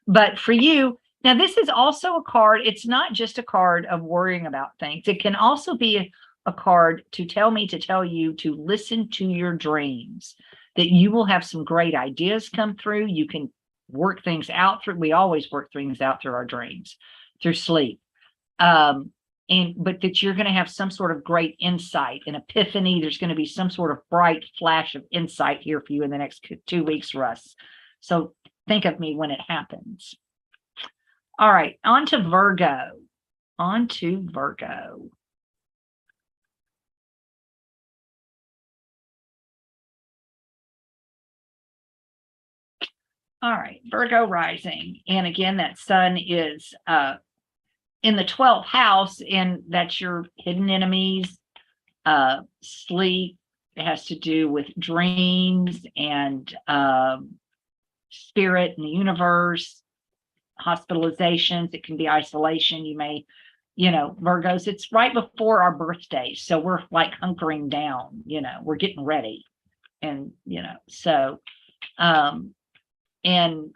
But for you, now this is also a card. It's not just a card of worrying about things. It can also be a card to tell me, to tell you to listen to your dreams, that you will have some great ideas come through. You can work things out through, we always work things out through our dreams, through sleep. But that you're going to have some sort of great insight, an epiphany. There's going to be some sort of bright flash of insight here for you in the next 2 weeks, Russ. So think of me when it happens. All right, on to Virgo. On to Virgo. All right, Virgo rising. And again, that sun is in the 12th house, and that's your hidden enemies, sleep. It has to do with dreams and spirit and the universe, hospitalizations. It can be isolation. You may, Virgos, it's right before our birthdays. So we're like hunkering down, we're getting ready. And, so, and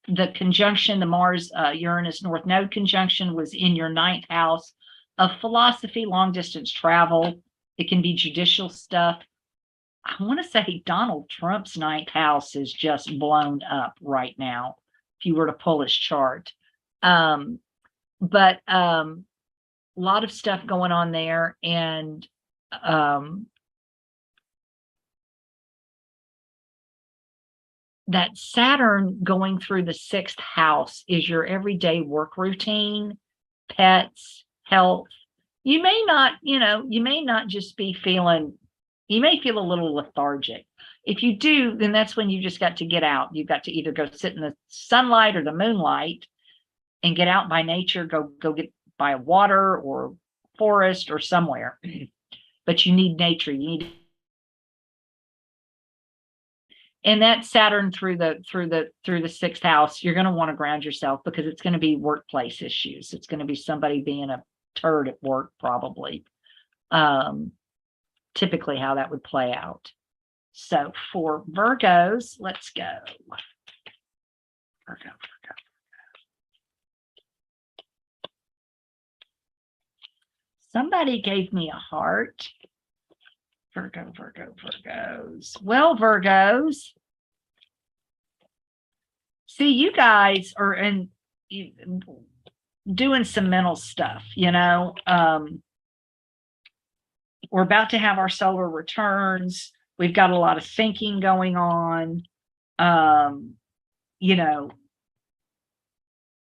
the conjunction, the Mars Uranus North Node conjunction, was in your 9th house of philosophy, long distance travel. It can be judicial stuff. I want to say Donald Trump's 9th house is just blown up right now, if you were to pull his chart. But a lot of stuff going on there. And that Saturn going through the 6th house is your everyday work routine, pets, health. You may not just be feeling, you may feel a little lethargic. If you do, then that's when you just got to get out. You've got to either go sit in the sunlight or the moonlight and get out by nature, go get by water or forest or somewhere. But you need nature. You need. And that Saturn through the 6th house, you're going to want to ground yourself, because it's going to be workplace issues. It's going to be somebody being a turd at work, probably. Typically how that would play out. So for Virgos, let's go. Virgo. Somebody gave me a heart. Virgo, Virgos. Well, Virgos. See, you guys are doing some mental stuff, we're about to have our solar returns. We've got a lot of thinking going on. The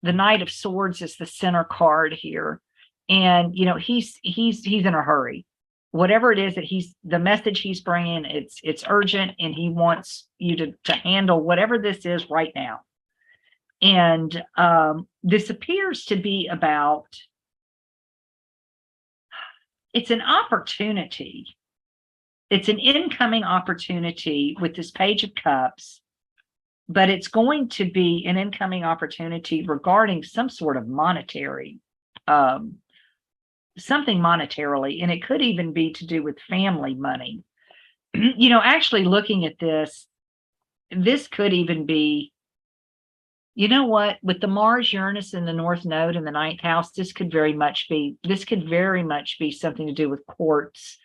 Knight of Swords is the center card here. And, he's in a hurry. Whatever it is that the message he's bringing, it's urgent, and he wants you to handle whatever this is right now. And this appears to be about, it's an opportunity. It's an incoming opportunity with this Page of Cups, but it's going to be an incoming opportunity regarding some sort of monetary, something monetarily, and it could even be to do with family money. Actually looking at this could even be, with the Mars Uranus in the North Node in the 9th house, this could very much be something to do with courts,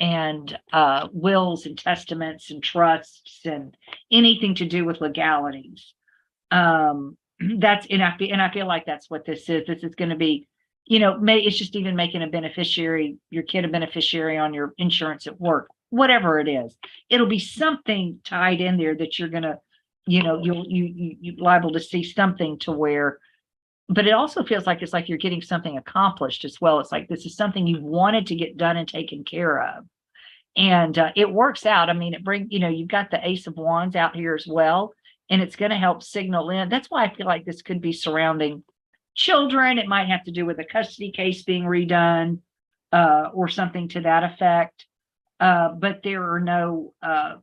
and wills and testaments and trusts and anything to do with legalities. I feel like that's what this is. This is going to be, it's just even making your kid a beneficiary on your insurance at work, whatever it is. It'll be something tied in there that you're going to, you're liable to see something to where, but it also feels like it's like you're getting something accomplished as well. It's like this is something you wanted to get done and taken care of. And it works out. I mean, you've got the Ace of Wands out here as well, and it's going to help signal in. That's why I feel like this could be surrounding children. It might have to do with a custody case being redone, or something to that effect. But there are no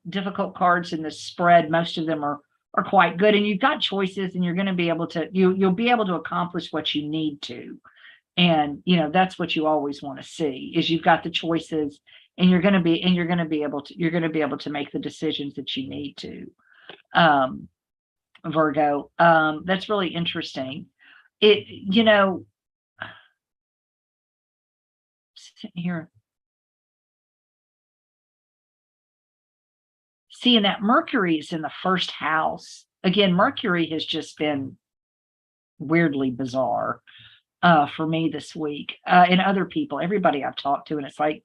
difficult cards in the spread. Most of them are quite good, and you've got choices, and you're going to be able to, you'll be able to accomplish what you need to. And, that's what you always want to see, is you've got the choices, and you're going to be able to make the decisions that you need to. Virgo, that's really interesting. Sitting here, seeing that Mercury is in the 1st house. Again, Mercury has just been weirdly bizarre for me this week, and other people, everybody I've talked to, and it's like,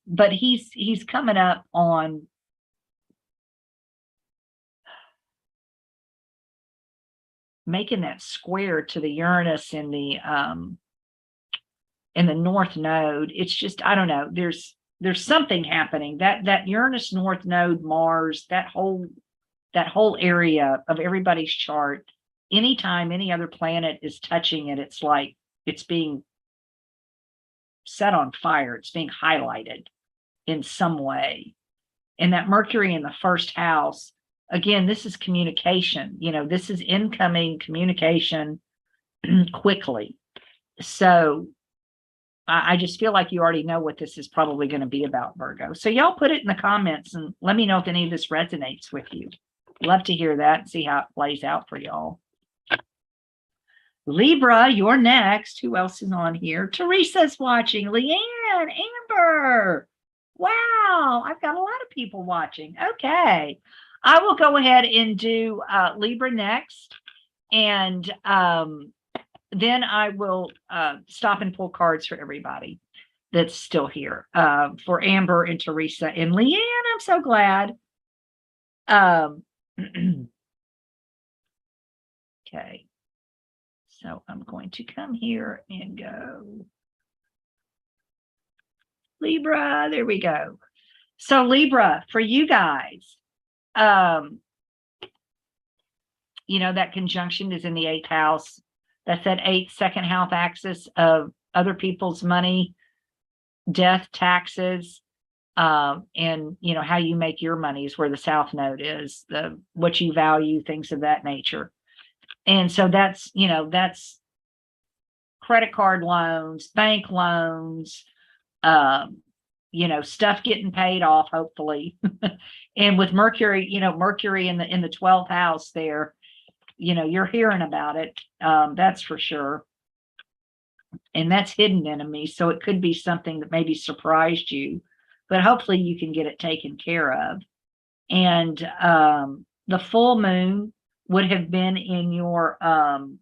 but he's coming up on making that square to the Uranus in the North Node. It's just, I don't know, there's something happening. That Uranus North Node, Mars, that whole area of everybody's chart, anytime any other planet is touching it, it's like it's being set on fire. It's being highlighted in some way. And that Mercury in the 1st house, again, this is communication. This is incoming communication quickly. So I just feel like you already know what this is probably going to be about, Virgo. So y'all put it in the comments and let me know if any of this resonates with you. Love to hear that and see how it plays out for y'all. Libra, you're next. Who else is on here? Teresa's watching. Leanne, Amber. Wow, I've got a lot of people watching. Okay. I will go ahead and do Libra next. And then I will stop and pull cards for everybody that's still here. For Amber and Teresa and Leanne, I'm so glad. Okay. So I'm going to come here and go Libra. There we go. So Libra, for you guys, that conjunction is in the 8th house. That's that 8th second house axis of other people's money, death, taxes, and how you make your money is where the South Node is, what you value, things of that nature. And so that's credit card loans, bank loans, stuff getting paid off, hopefully. And with Mercury, Mercury in the 12th house there, you're hearing about it. That's for sure. and that's hidden enemy. So it could be something that maybe surprised you, but hopefully you can get it taken care of. And the full moon would have been in your 11th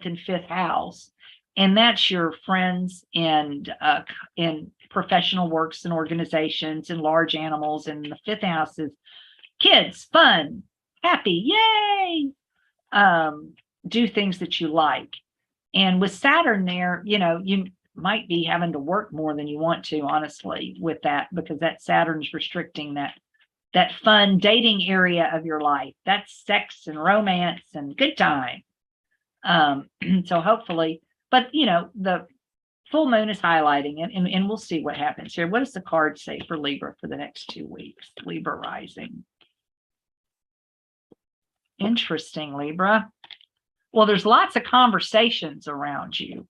and 5th house, and that's your friends and in professional works and organizations and large animals. And the 5th house is kids, fun, happy, yay, do things that you like. And with Saturn there, you might be having to work more than you want to, honestly, with that, because that Saturn's restricting that fun dating area of your life. That's sex and romance and good time. So hopefully, but the full moon is highlighting it, and we'll see what happens here. What does the card say for Libra for the next 2 weeks? Libra rising. Interesting, Libra. Well, there's lots of conversations around you.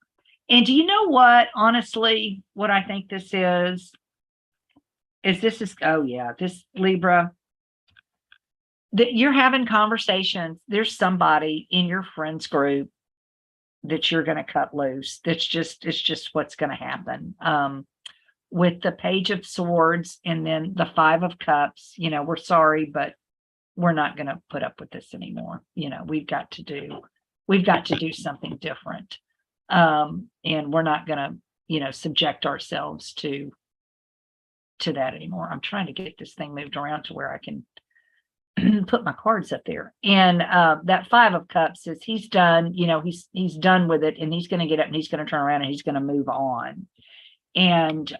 And do you know what, honestly, what I think this is oh yeah, this Libra, that you're having conversations. There's somebody in your friends group that you're going to cut loose. It's just what's going to happen. With the Page of Swords and then the 5 of Cups, we're sorry, but we're not going to put up with this anymore. We've got to do something different. And we're not going to, subject ourselves to that anymore. I'm trying to get this thing moved around to where I can put my cards up there. And that 5 of Cups is he's done, he's done with it, and he's going to get up and he's going to turn around and he's going to move on. And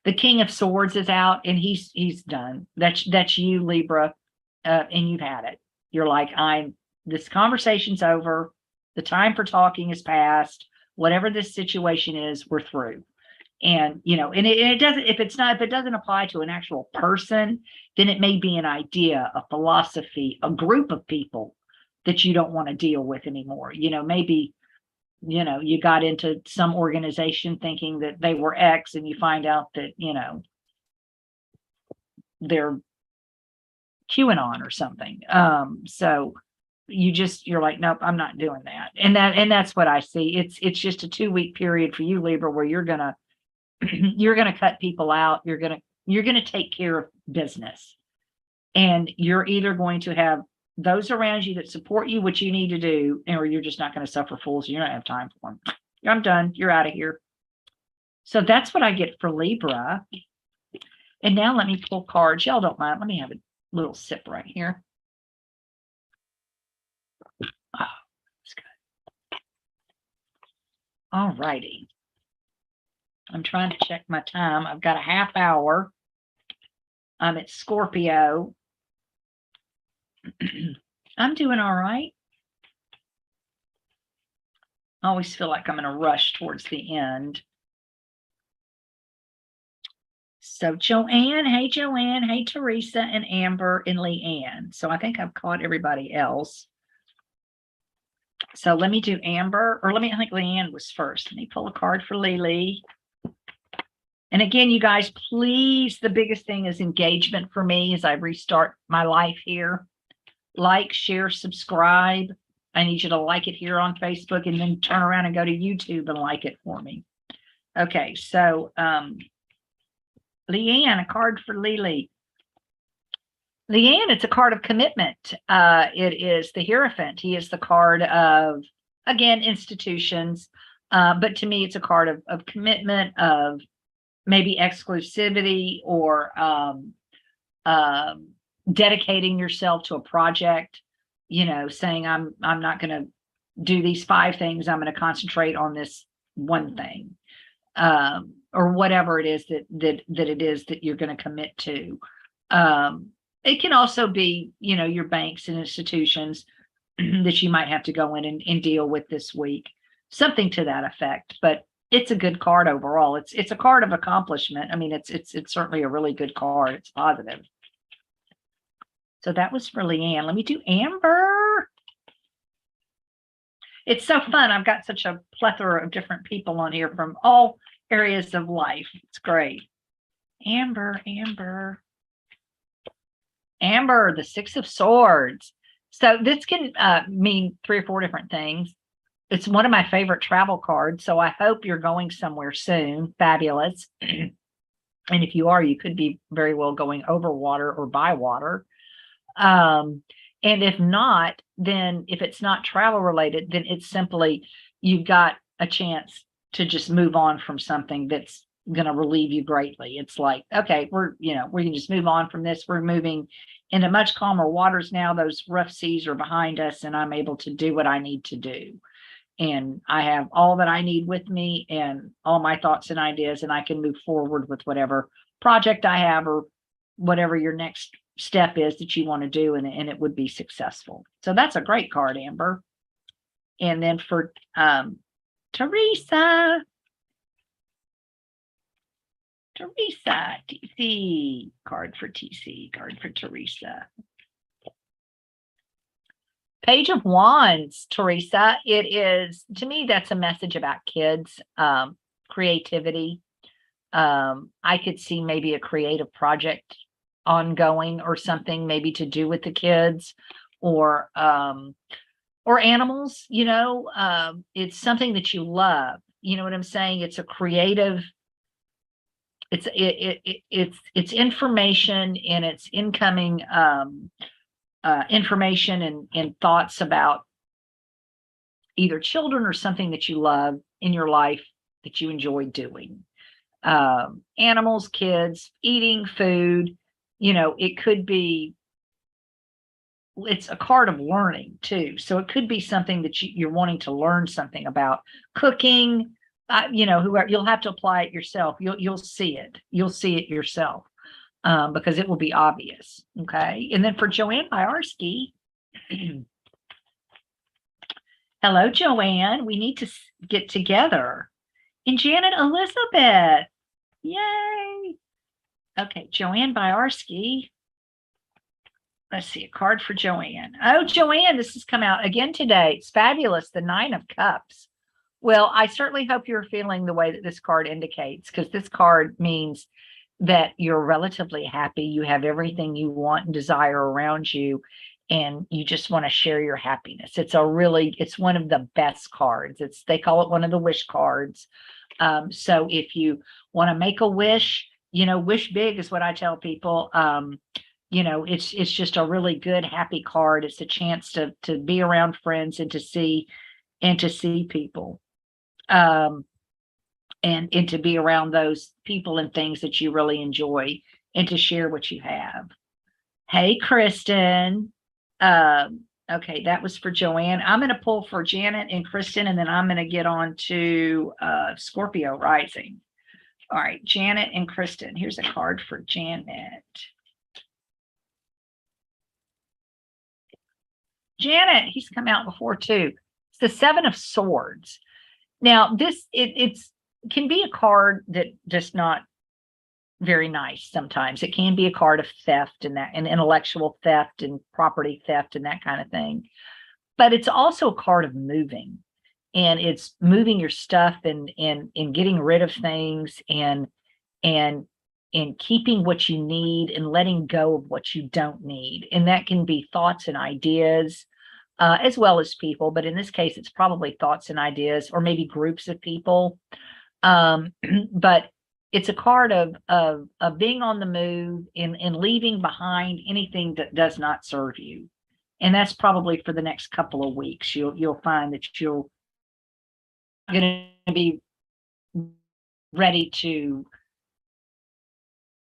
the King of Swords is out, and he's done. That's you, Libra, and you've had it. You're like, this conversation's over. The time for talking is past. Whatever this situation is, we're through. And and it doesn't, if it doesn't apply to an actual person, then it may be an idea, a philosophy, a group of people that you don't want to deal with anymore. Maybe you got into some organization thinking that they were X, and you find out that they're QAnon or something. So you're like, nope, I'm not doing that. And that's what I see. It's just a 2-week period for you, Libra, where you're gonna cut people out. You're gonna take care of business, and you're either going to have those around you that support you, what you need to do, or you're just not going to suffer fools. You don't have time for them. I'm done. You're out of here. So that's what I get for Libra. And now let me pull cards. Y'all don't mind. Let me have a little sip right here. Oh, that's good. All righty. I'm trying to check my time. I've got a half hour. I'm at Scorpio. I'm doing all right. I always feel like I'm in a rush towards the end. So Joanne, hey Joanne, hey Teresa, and Amber, and Leanne. So I think I've caught everybody else. So let me do Amber, or I think Leanne was first. Let me pull a card for Lily. And again, you guys, please, the biggest thing is engagement for me as I restart my life here. Like, share, subscribe. I need you to like it here on Facebook, and then turn around and go to YouTube and like it for me. Okay, so Leanne, a card for Lily. Leanne, it's a card of commitment. It is the Hierophant. He is the card of, again, institutions. But to me, it's a card of commitment, of maybe exclusivity, or dedicating yourself to a project, saying I'm not going to do these 5 things. I'm going to concentrate on this one thing, or whatever it is that it is that you're going to commit to. It can also be, your banks and institutions that you might have to go in and deal with this week, something to that effect. But it's a good card overall. It's a card of accomplishment. I mean, it's certainly a really good card. It's positive. So that was for Leanne. Let me do Amber. It's so fun. I've got such a plethora of different people on here from all areas of life. It's great. Amber, the 6 of Swords. So this can mean 3 or 4 different things. It's one of my favorite travel cards. So I hope you're going somewhere soon. Fabulous. And if you are, you could be very well going over water or by water. And if not, then if it's not travel related, then it's simply you've got a chance to just move on from something that's going to relieve you greatly. It's like, okay, we can just move on from this. We're moving into much calmer waters now. Those rough seas are behind us, and I'm able to do what I need to do. And I have all that I need with me and all my thoughts and ideas, and I can move forward with whatever project I have or whatever your next step is that you want to do, and it would be successful. So that's a great card, Amber. And then for Teresa, TC, card for TC, card for Teresa. Page of Wands, Teresa. It is, to me, that's a message about kids, creativity. I could see maybe a creative project ongoing or something maybe to do with the kids or animals, it's something that you love. You know what I'm saying? It's a creative, it's information, and it's incoming information and thoughts about either children or something that you love in your life that you enjoy doing. Animals, kids, eating food, it could be, it's a card of learning too. So it could be something that you're wanting to learn something about cooking, whoever, you'll have to apply it yourself. You'll see it. You'll see it yourself. Because it will be obvious. Okay. And then for Joanne Byarski, hello, Joanne. We need to get together. And Janet Elizabeth. Yay. Okay. Joanne Byarski. Let's see, a card for Joanne. Oh, Joanne, this has come out again today. It's fabulous. The 9 of Cups. Well, I certainly hope you're feeling the way that this card indicates, because this card means that you're relatively happy. You have everything you want and desire around you, and you just want to share your happiness. It's one of the best cards. They call it one of the wish cards. So if you want to make a wish, wish big is what I tell people. It's just a really good, happy card. It's a chance to be around friends and to see people. And to be around those people and things that you really enjoy and to share what you have. Hey, Kristen. Okay, that was for Joanne. I'm going to pull for Janet and Kristen, and then I'm going to get on to Scorpio rising. All right, Janet and Kristen. Here's a card for Janet. Janet, he's come out before too. It's the 7 of Swords. Now, this it can be a card that just not very nice sometimes. It can be a card of theft and intellectual theft and property theft and that kind of thing. But it's also a card of moving, and it's moving your stuff and getting rid of things and keeping what you need and letting go of what you don't need. And that can be thoughts and ideas, as well as people. But in this case, it's probably thoughts and ideas, or maybe groups of people. But it's a card of being on the move and leaving behind anything that does not serve you. And that's probably for the next couple of weeks. You'll find that you're going to be ready to,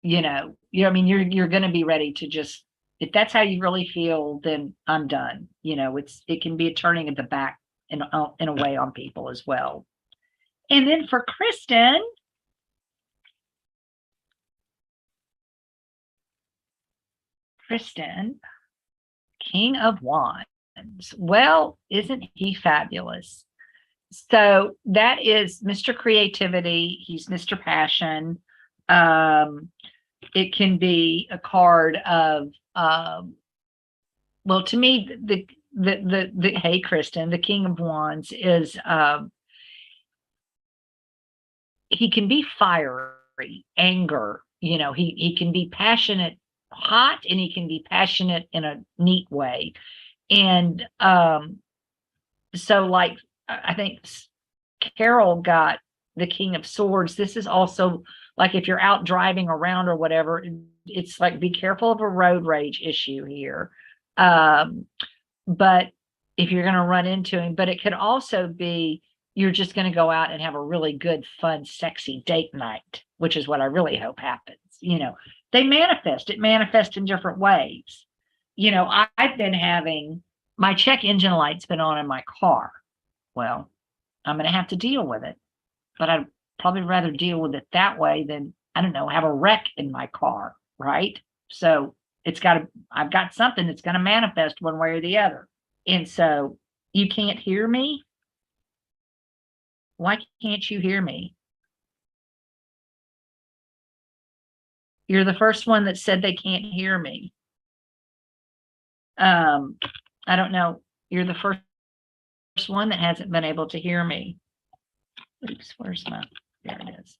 you're going to be ready to just, if that's how you really feel, then I'm done. It can be a turning of the back in a way on people as well. And then for Kristen, King of Wands. Well, isn't he fabulous? So that is Mr. Creativity. He's Mr. Passion. It can be a card of, well, to me, hey, Kristen, the King of Wands is, he can be fiery, anger, he can be passionate, hot, and he can be passionate in a neat way. And so like, I think Carol got the King of Swords. This is also like if you're out driving around or whatever, it's like be careful of a road rage issue here. But if you're going to run into him, but it could also be you're just going to go out and have a really good, fun, sexy date night, which is what I really hope happens. You know, they manifest, it manifests in different ways. You know, I've been having my check engine light's been on in my car. Well, I'm going to have to deal with it, but I'd probably rather deal with it that way than, I don't know, have a wreck in my car, right? So I've got something that's going to manifest one way or the other. And so you can't hear me? Why can't you hear me? You're the first one that said they can't hear me. I don't know. You're the first one that hasn't been able to hear me. Oops, where's my, there it is.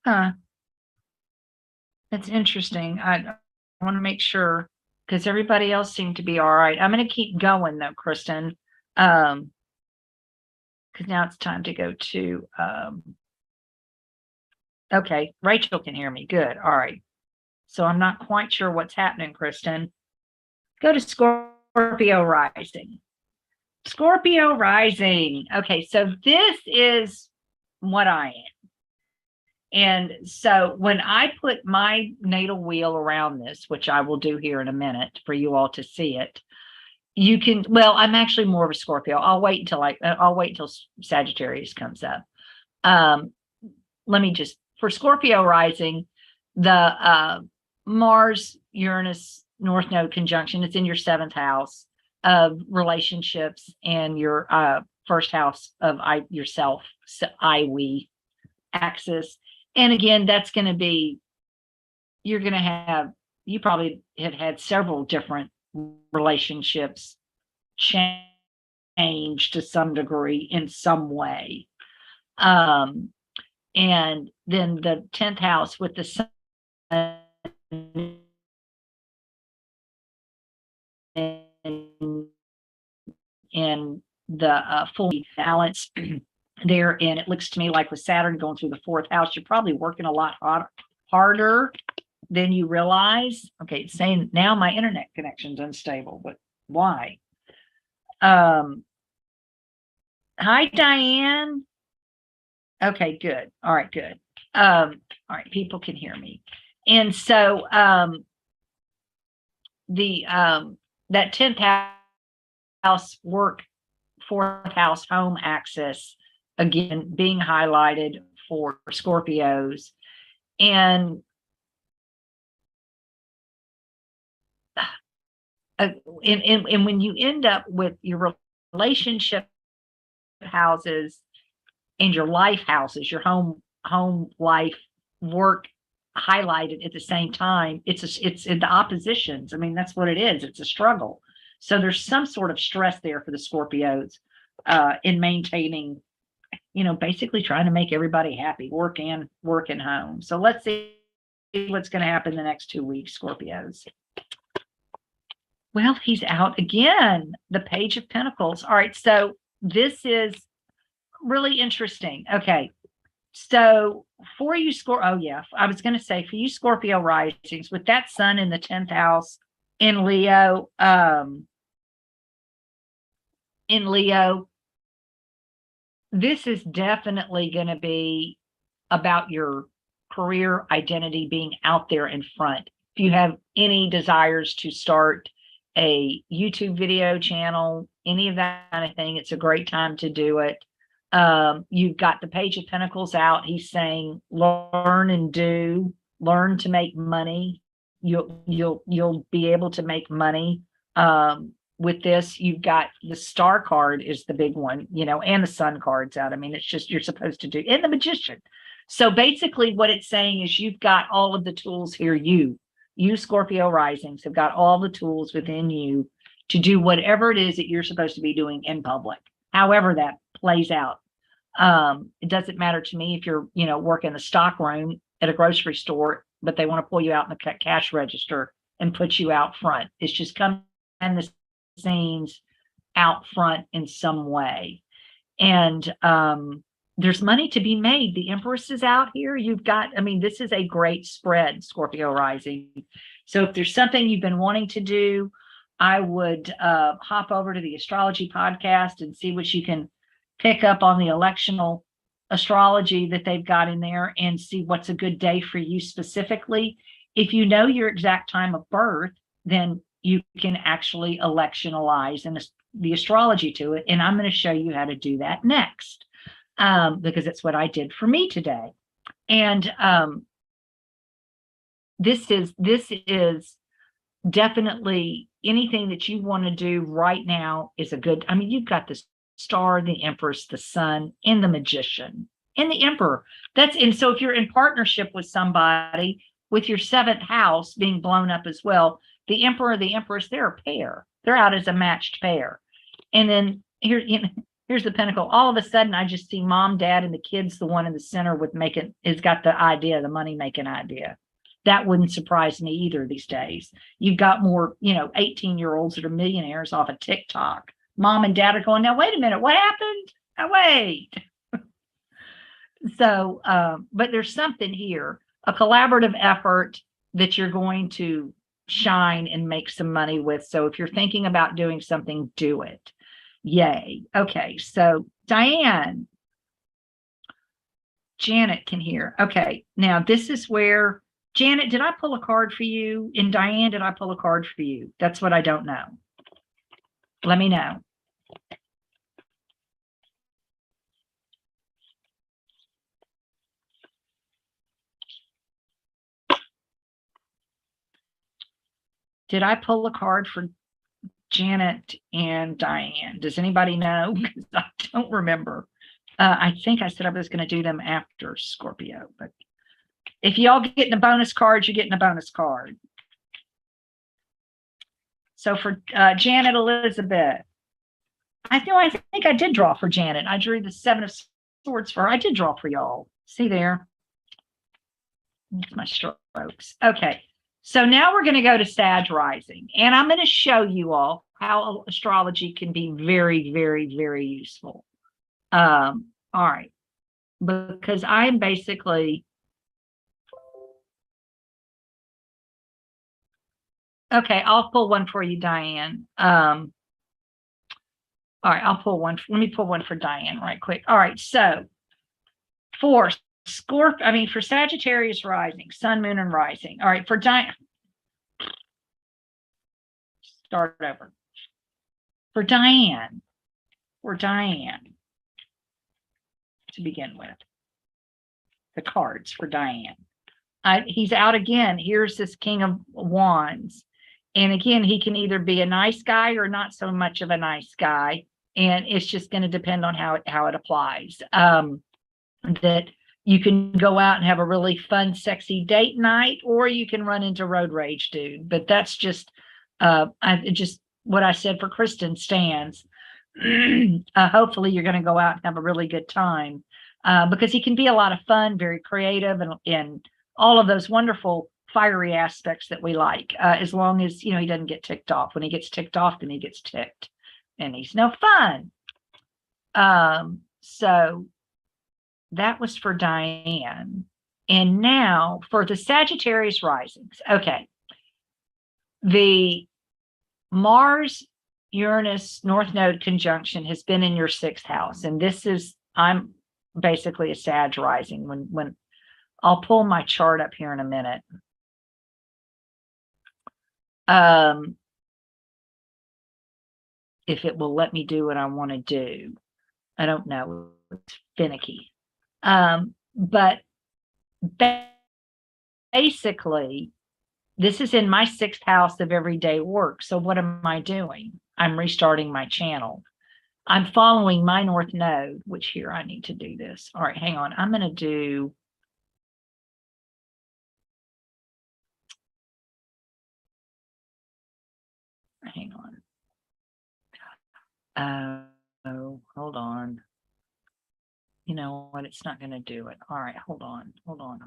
Huh. That's interesting. I want to make sure because everybody else seemed to be all right. I'm going to keep going though, Kristen. Because now it's time to go to okay, Rachel can hear me. Good. All right. So I'm not quite sure what's happening, Kristen. Go to Scorpio rising. Scorpio rising. Okay, so this is what I am. And so when I put my natal wheel around this, which I will do here in a minute for you all to see it, you can, well, I'm actually more of a Scorpio. I'll wait until Sagittarius comes up. Let me just, for Scorpio rising, the Mars Uranus North Node conjunction, it's in your 7th house of relationships and your first house of yourself, we axis. And again, that's going to be, you're going to have, you probably have had several different relationships change to some degree in some way. And then the 10th house with the sun and the full balance there. And it looks to me like with Saturn going through the 4th house, you're probably working a lot harder than you realize. Okay, it's saying now my internet connection's unstable, but why? Hi, Diane. Okay, good. All right, good. All right, people can hear me. And so that 10th house work, 4th house home axis, again, being highlighted for Scorpios. And when you end up with your relationship houses and your life houses, your home life work highlighted at the same time, it's in the oppositions. I mean, that's what it is. It's a struggle. So there's some sort of stress there for the Scorpios in maintaining, you know, basically trying to make everybody happy, work and home. So let's see what's going to happen the next 2 weeks, Scorpios. Well, he's out again, the Page of Pentacles. All right, so this is really interesting. Okay, so for you, I was going to say for you Scorpio risings, with that sun in the 10th house in Leo, this is definitely going to be about your career identity being out there in front. If you have any desires to start a YouTube video channel, any of that kind of thing, it's a great time to do it. You've got the Page of Pentacles out. He's saying, learn and do, learn to make money. You'll be able to make money. With this, you've got the Star card is the big one, you know, and the Sun card's out. I mean, it's just, you're supposed to do, and the Magician. So basically what it's saying is you've got all of the tools here. You Scorpio risings have got all the tools within you to do whatever it is that you're supposed to be doing in public, however that plays out. It doesn't matter to me if you're, working the stock room at a grocery store, but they want to pull you out in the cash register and put you out front. It's just come in the scenes out front in some way. And there's money to be made. The Empress is out here. This is a great spread, Scorpio rising. So if there's something you've been wanting to do, I would hop over to the Astrology podcast and see what you can pick up on the electional astrology that they've got in there and see what's a good day for you specifically. If you know your exact time of birth, then you can actually electionalize and the astrology to it. And I'm going to show you how to do that next, because it's what I did for me today. And this is definitely anything that you want to do right now is a good, you've got the Star, the Empress, the Sun, and the Magician, and the Emperor. And so if you're in partnership with somebody, with your 7th house being blown up as well, the Emperor, the Empress, they're a pair. They're out as a matched pair. And then here's the Pentacle. All of a sudden, I just see Mom, Dad, and the kids, the one in the center has got the idea, the money-making idea. That wouldn't surprise me either these days. You've got more, 18-year-olds that are millionaires off of TikTok. Mom and Dad are going, now, wait a minute, what happened? Now, wait. So, but there's something here, a collaborative effort that you're going to shine and make some money with. So if you're thinking about doing something, do it. Yay. Okay. So Diane, Janet can hear. Okay. Now this is where, Janet, did I pull a card for you? And Diane, did I pull a card for you? That's what I don't know. Let me know. Did I pull a card for Janet and Diane? Does anybody know? Because I don't remember. I think I said I was going to do them after Scorpio, but if y'all getting a bonus card, you're getting a bonus card. So for Janet Elizabeth, I think I did draw for Janet. I drew the 7 of Swords for her. I did draw for y'all. See there? That's my strokes. Okay. So now we're going to go to Sag rising, and I'm going to show you all how astrology can be very, very, very useful. All right. Because I'm basically, okay, I'll pull one for you, Diane. All right, I'll pull one. Let me pull one for Diane right quick. All right, so for for Sagittarius rising, Sun, Moon, and rising. All right, for Diane, start over. For Diane, to begin with, the cards for Diane. He's out again. Here's this King of Wands. And again, he can either be a nice guy or not so much of a nice guy. And it's just going to depend on how it applies. That you can go out and have a really fun, sexy date night, or you can run into road rage, dude. But that's just what I said for Kristen stands. Hopefully you're going to go out and have a really good time, because he can be a lot of fun, very creative, and all of those wonderful fiery aspects that we like, as long as, he doesn't get ticked off. When he gets ticked off, then he gets ticked, and he's no fun. So that was for Diane. And now for the Sagittarius risings. Okay. The Mars Uranus North Node conjunction has been in your 6th house. And I'm basically a Sag rising. When I'll pull my chart up here in a minute. If it will let me do what I want to do. I don't know. It's finicky. But basically, this is in my 6th house of everyday work. So what am I doing? I'm restarting my channel. I'm following my North Node, which here I need to do this. All right, hang on. I'm going to do. Hang on. Oh, hold on. you know what? It's not going to do it. All right, hold on. All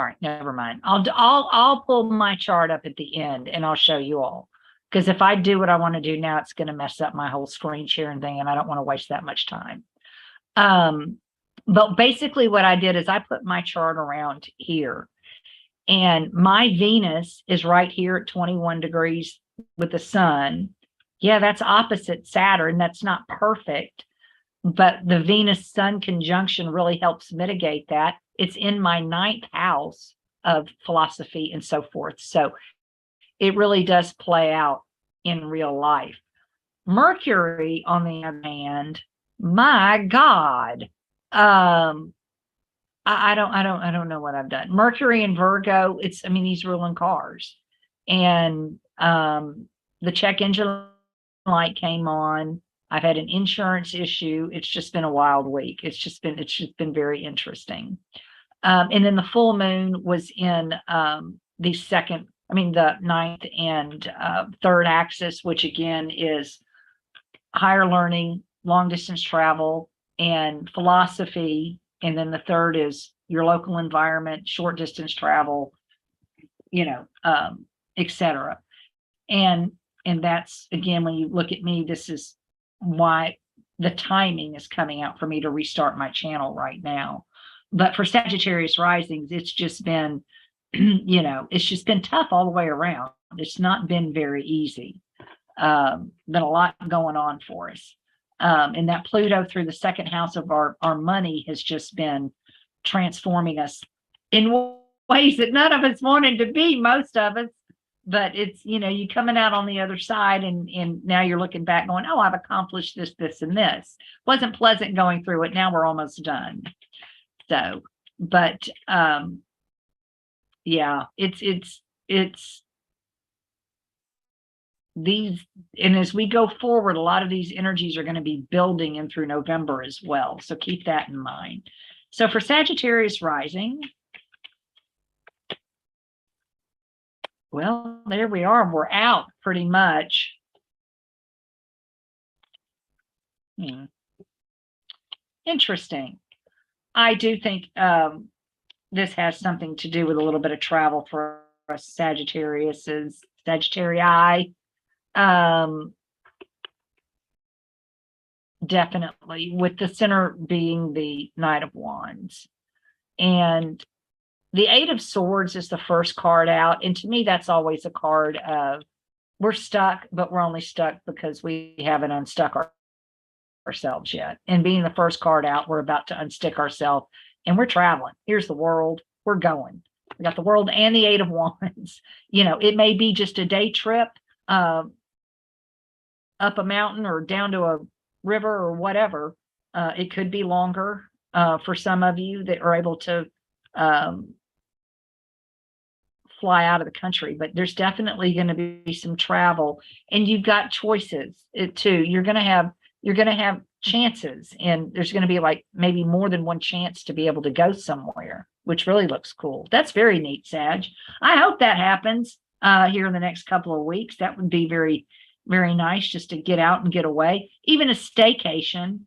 right, never mind. I'll pull my chart up at the end and I'll show you all. Because if I do what I want to do now, it's going to mess up my whole screen sharing thing, and I don't want to waste that much time. But basically what I did is I put my chart around here, and my Venus is right here at 21 degrees with the sun. Yeah, that's opposite Saturn. That's not perfect, but the Venus Sun conjunction really helps mitigate that. It's in my 9th house of philosophy and so forth. So it really does play out in real life. Mercury, on the other hand, my God, I don't know what I've done. Mercury in Virgo, I mean, he's ruling cars, and the check engine light came on. I've had an insurance issue. It's just been a wild week. It's just been very interesting. And then the full moon was in the 9th and 3rd axis, which again is higher learning, long distance travel, and philosophy. And then the 3rd is your local environment, short distance travel, etc. And that's, again, when you look at me, this is why the timing is coming out for me to restart my channel right now. But for Sagittarius risings, it's just been, it's just been tough all the way around. It's not been very easy. Been a lot going on for us. And that Pluto through the 2nd house of our money has just been transforming us in ways that none of us wanted to be, most of us. But it's, you coming out on the other side, and now you're looking back going, oh, I've accomplished this, this, and this. Wasn't pleasant going through it. Now we're almost done. So, but yeah, it's these, and as we go forward, a lot of these energies are going to be building in through November as well. So keep that in mind. So for Sagittarius rising, well, there we are. We're out pretty much. Interesting. I do think this has something to do with a little bit of travel for us Sagittariuses, Sagittarii. Definitely, with the center being the Knight of Wands. And the 8 of Swords is the first card out. And to me, that's always a card of we're stuck, but we're only stuck because we haven't unstuck ourselves yet. And being the first card out, we're about to unstick ourselves, and we're traveling. Here's the world. We're going. We got the world and the 8 of Wands. It may be just a day trip up a mountain or down to a river or whatever. It could be longer for some of you that are able to fly out of the country, but there's definitely going to be some travel, and you've got choices too. You're going to have chances, and there's going to be like maybe more than one chance to be able to go somewhere, which really looks cool. That's very neat, Sag. I hope that happens here in the next couple of weeks. That would be very, very nice, just to get out and get away, even a staycation,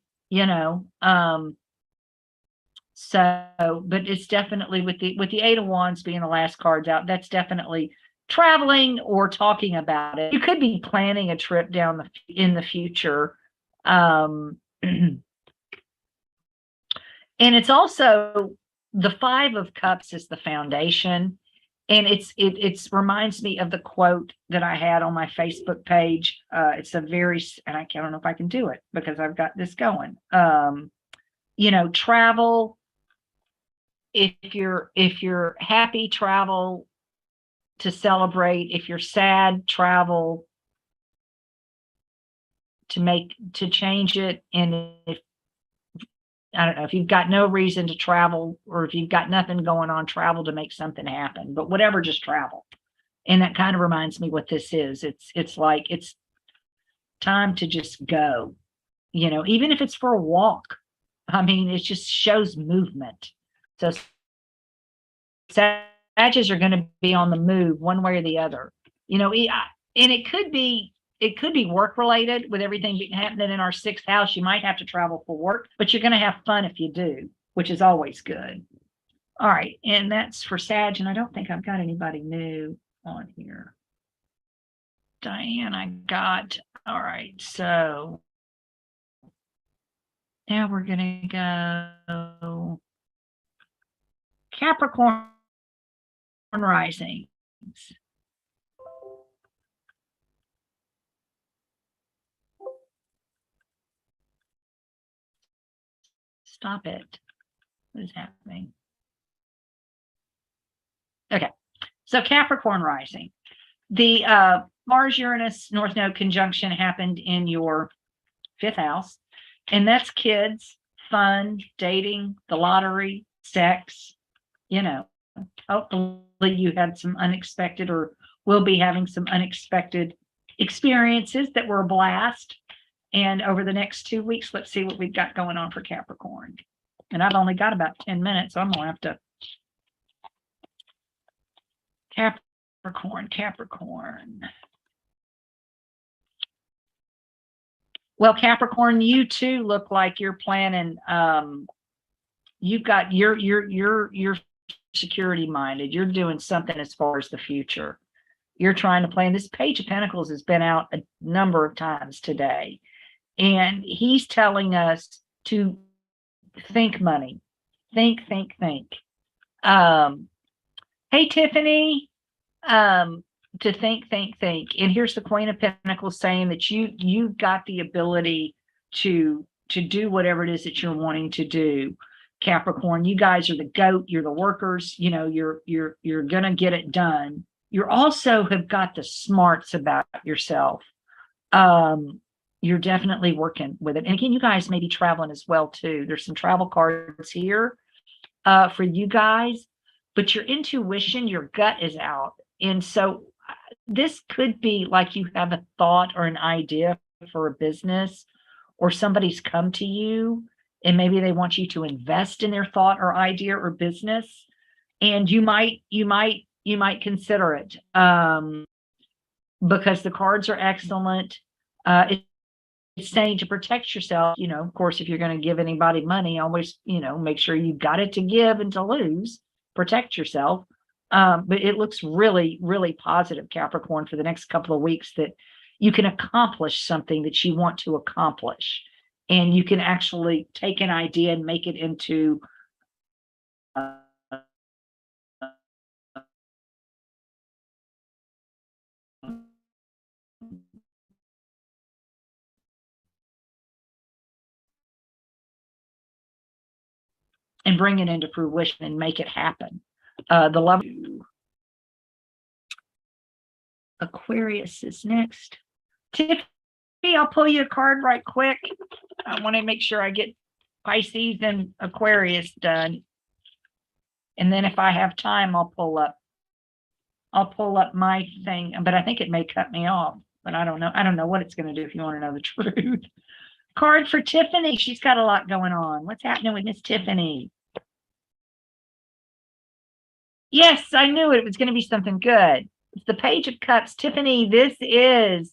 So, but it's definitely with the 8 of Wands being the last cards out, that's definitely traveling or talking about it. You could be planning a trip in the future. And it's also the 5 of Cups is the foundation. And it reminds me of the quote that I had on my Facebook page. It's and I don't know if I can do it because I've got this going. Travel. If you're happy, travel to celebrate. If you're sad, travel to change it. And if you've got no reason to travel, or if you've got nothing going on, travel to make something happen. But whatever, just travel. And that kind of reminds me what this is. It's like it's time to just go. Even if it's for a walk. I mean, it just shows movement. So Sagittarius are going to be on the move one way or the other. you know, and it could be work related with everything happening in our 6th house. You might have to travel for work, but you're going to have fun if you do, which is always good. All right. And that's for Sag. And I don't think I've got anybody new on here. Diane, I got. All right. So now we're going to go Capricorn risings. Stop it. What is happening? Okay. So Capricorn rising. The Mars Uranus North Node conjunction happened in your 5th house, and that's kids, fun, dating, the lottery, sex. You know, hopefully you had some unexpected or will be having some unexpected experiences that were a blast. And over the next 2 weeks, let's see what we've got going on for Capricorn. And I've only got about 10 minutes, so I'm going to have to. Capricorn. Well, Capricorn, you too look like you're planning. You've got you're security minded. You're doing something as far as the future. You're trying to plan. This Page of Pentacles has been out a number of times today, and he's telling us to think money, think. Hey, Tiffany. To think. And here's the Queen of Pentacles saying that you've got the ability to do whatever it is that you're wanting to do. Capricorn, you guys are the goat, you're the workers, you know, you're gonna get it done. You also have got the smarts about yourself. You're definitely working with it. And again, you guys may be traveling as well too. There's some travel cards here for you guys, but your intuition, your gut is out. And so this could be like you have a thought or an idea for a business, or somebody's come to you and maybe they want you to invest in their thought or idea or business, and you might consider it because the cards are excellent. It's saying to protect yourself. You know, of course, if you're going to give anybody money, always, you know, make sure you've got it to give and to lose. Protect yourself. But it looks really, really positive, Capricorn, for the next couple of weeks, that you can accomplish something that you want to accomplish. And you can actually take an idea and make it into and bring it into fruition and make it happen. The love Aquarius is next. Tiffany, I'll pull you a card right quick. I want to make sure I get Pisces and Aquarius done. And then if I have time, I'll pull up my thing, but I think it may cut me off, but I don't know. I don't know what it's going to do if you want to know the truth. Card for Tiffany. She's got a lot going on. What's happening with Miss Tiffany? Yes, I knew it was going to be something good. It's the Page of Cups. Tiffany, this is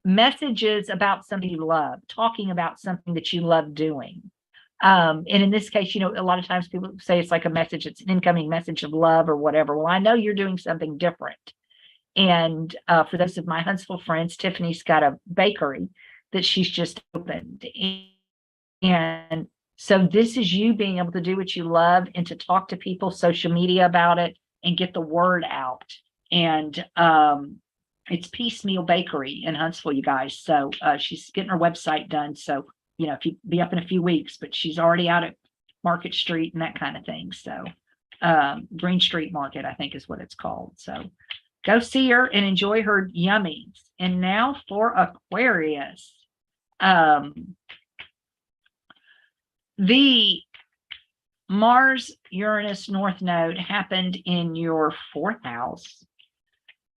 messages about something you love, talking about something that you love doing. And in this case, you know, a lot of times people say it's like a message, it's an incoming message of love or whatever. Well, I know you're doing something different. And for those of my Huntsville friends, Tiffany's got a bakery that she's just opened. And so this is you being able to do what you love and to talk to people, social media about it, and get the word out. And it's Piecemeal Bakery in Huntsville, you guys. So she's getting her website done. So, you know, if you be up in a few weeks, but she's already out at Market Street and that kind of thing. So Green Street Market, I think is what it's called. So go see her and enjoy her yummies. And now for Aquarius. The Mars Uranus North Node happened in your 4th house,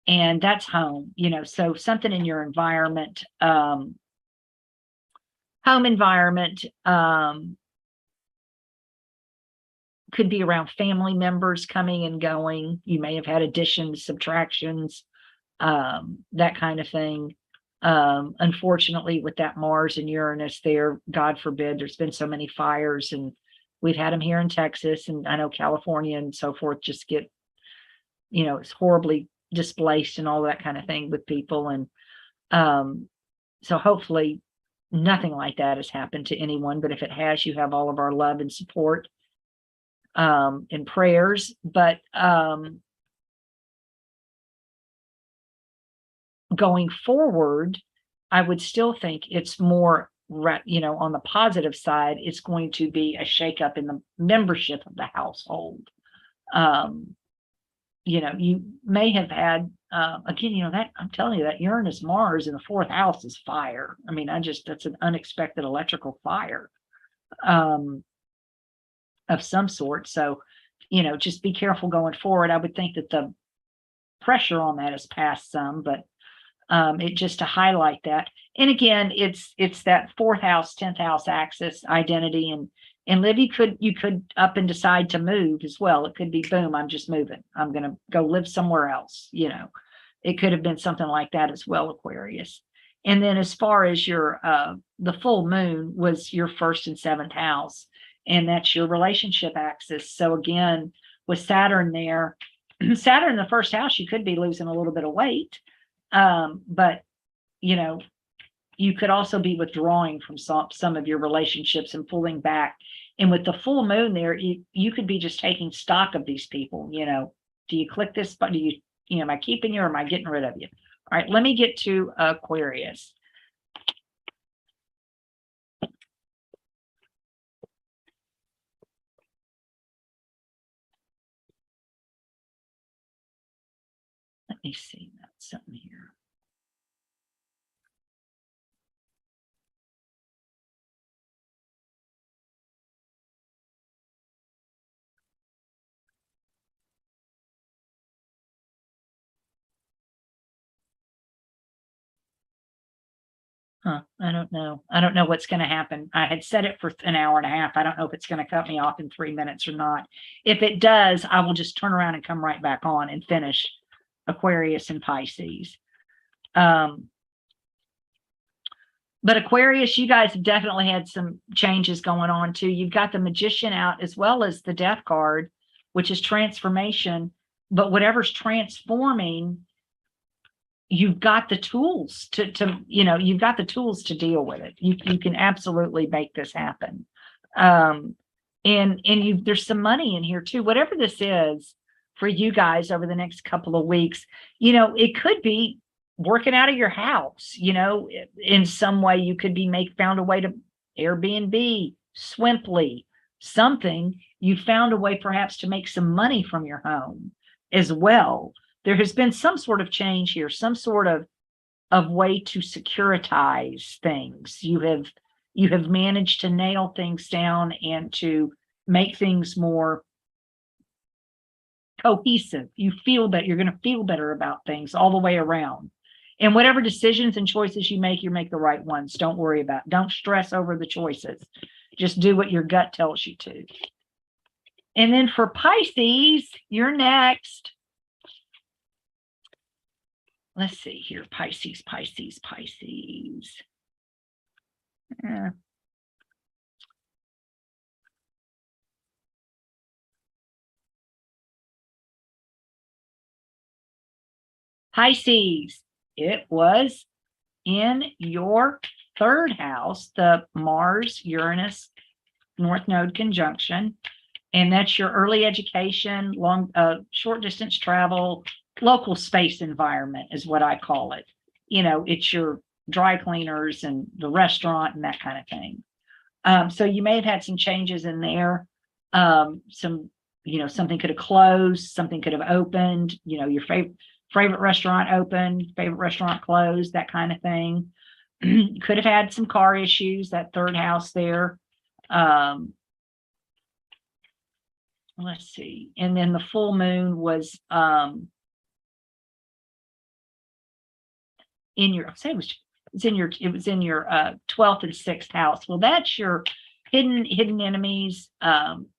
and that's home, you know, so something in your environment, home environment, could be around family members coming and going. You may have had additions, subtractions, that kind of thing. Unfortunately, with that Mars and Uranus there, God forbid, there's been so many fires, and we've had them here in Texas, and I know California and so forth just get, it's horribly displaced and all that kind of thing with people. And so hopefully nothing like that has happened to anyone, but if it has, you have all of our love and support and prayers. But going forward, I would still think it's more, on the positive side, it's going to be a shakeup in the membership of the household. You may have had, again, that I'm telling you, that Uranus Mars in the fourth house is fire. I mean, that's an unexpected electrical fire of some sort. So, just be careful going forward. I would think that the pressure on that has passed some, but it just to highlight that. And again, it's that fourth house, 10th house axis identity. And Liv, you could up and decide to move as well. It could be, boom, I'm just moving. I'm going to go live somewhere else. It could have been something like that as well, Aquarius. And then as far as your, the full moon was your first and seventh house, and that's your relationship axis. So again, with Saturn there, Saturn in the first house, you could be losing a little bit of weight. But you could also be withdrawing from some of your relationships and pulling back. And with the full moon there, you could be just taking stock of these people. Do you click this button? Do you, am I keeping you or am I getting rid of you? All right, let me get to Aquarius. Let me see, that's something here. I don't know. I don't know what's going to happen. I had set it for an hour and a half. I don't know if it's going to cut me off in 3 minutes or not. If it does, I will just turn around and come right back on and finish Aquarius and Pisces. But Aquarius, you guys have definitely had some changes going on too. You've got the Magician out as well as the Death card, which is transformation. But whatever's transforming, you've got the tools you've got the tools to deal with it. You can absolutely make this happen. And there's some money in here too. Whatever this is for you guys over the next couple of weeks, it could be working out of your house, in some way. You could be found a way to Airbnb, Swimply, something. You found a way perhaps to make some money from your home as well. There has been some sort of change here, some sort of way to securitize things. You have managed to nail things down and to make things more cohesive. You feel that you're going to feel better about things all the way around. And whatever decisions and choices you make the right ones. Don't worry about it. Don't stress over the choices. Just do what your gut tells you to. And then for Pisces, you're next. Let's see here, Pisces. Pisces, it was in your third house, the Mars-Uranus North Node conjunction. And that's your early education, short distance travel, local space environment is what I call it. It's your dry cleaners and the restaurant and that kind of thing. So you may have had some changes in there. Something could have closed, something could have opened, your favorite restaurant opened, favorite restaurant closed, that kind of thing. Could have had some car issues, that third house there. Let's see. And then the full moon was it was in your 12th and 6th house. Well, that's your hidden enemies,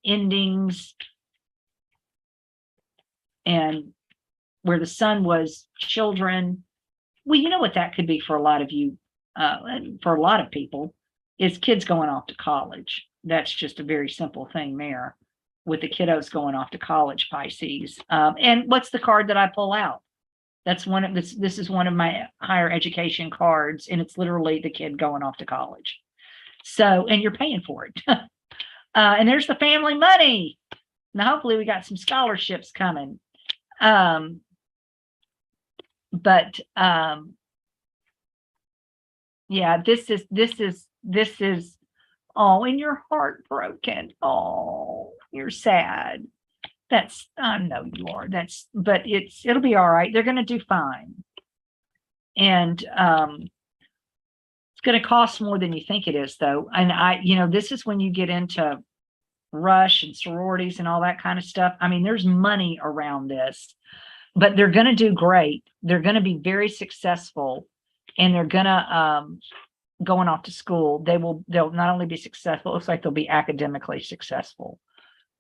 endings, and where the sun was children. Well, you know what that could be for a lot of you, for a lot of people, is kids going off to college. That's just a very simple thing there with the kiddos going off to college, Pisces. And what's the card that I pull out? That's one of this is one of my higher education cards, and it's literally the kid going off to college. So, and you're paying for it. And there's the family money. Now, hopefully we got some scholarships coming. Yeah, this is, oh, and you're heartbroken. Oh, you're sad. I know you are. But it'll be all right. They're going to do fine. And, it's going to cost more than you think it is, though. And this is when you get into rush and sororities and all that kind of stuff. I mean, there's money around this, but they're going to do great. They're going to be very successful, and they're going to, going off to school. They'll not only be successful, it looks like they'll be academically successful.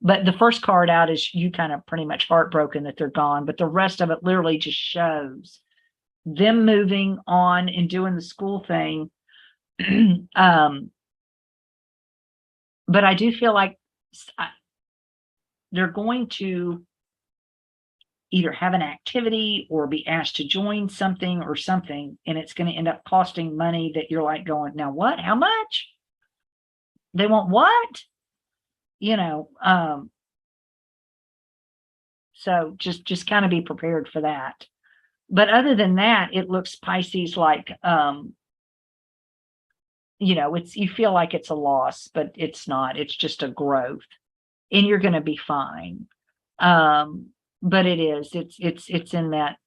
But the first card out is you kind of pretty much heartbroken that they're gone, but the rest of it literally just shows them moving on and doing the school thing. But I do feel like they're going to either have an activity or be asked to join something or something, and it's going to end up costing money that you're like going, now what? How much? They want what? So just kind of be prepared for that. But other than that, it looks, Pisces, like, you feel like it's a loss, but it's not. It's just a growth, and you're going to be fine. But it's in that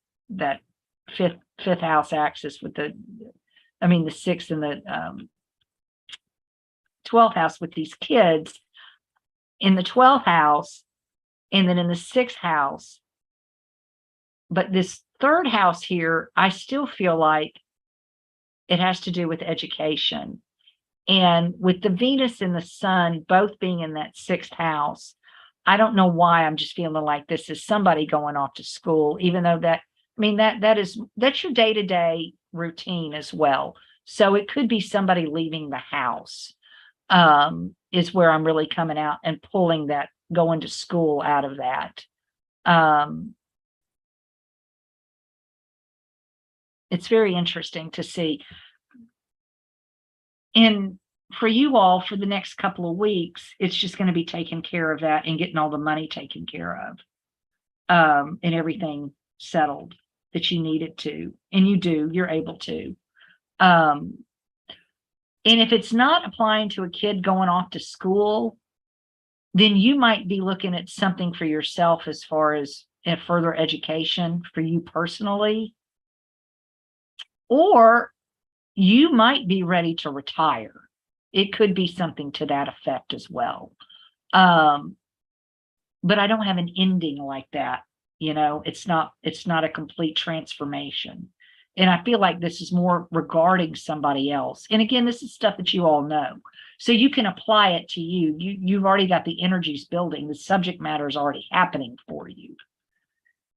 fifth house axis with the sixth and the 12th house with these kids in the 12th house, and then in the 6th house. But this 3rd house here, I still feel like it has to do with education. And with the Venus and the Sun both being in that 6th house, I don't know why I'm just feeling like this is somebody going off to school, even though that's your day-to-day routine as well. So it could be somebody leaving the house, is where I'm really coming out and pulling that going to school out of that. It's very interesting to see. And for you all, for the next couple of weeks, it's just going to be taking care of that and getting all the money taken care of, and everything settled that you need it to. And you're able to. And if it's not applying to a kid going off to school, then you might be looking at something for yourself as far as a further education for you personally. Or you might be ready to retire. It could be something to that effect as well. But I don't have an ending like that. It's not a complete transformation. And I feel like this is more regarding somebody else. And again, this is stuff that you all know. So you can apply it to you. You've already got the energies building. The subject matter is already happening for you.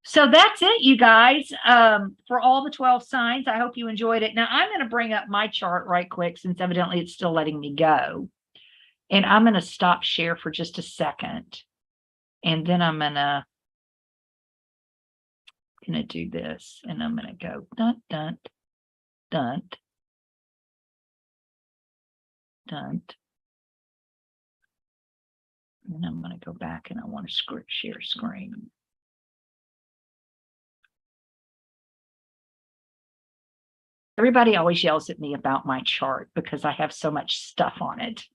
So that's it, you guys, for all the 12 signs. I hope you enjoyed it. Now, I'm going to bring up my chart right quick, since evidently it's still letting me go. And I'm going to stop share for just a second. And then I'm going to do this. And I'm going to go dun, dun, dun, dun. And I'm going to go back, and I want to share screen. Everybody always yells at me about my chart because I have so much stuff on it.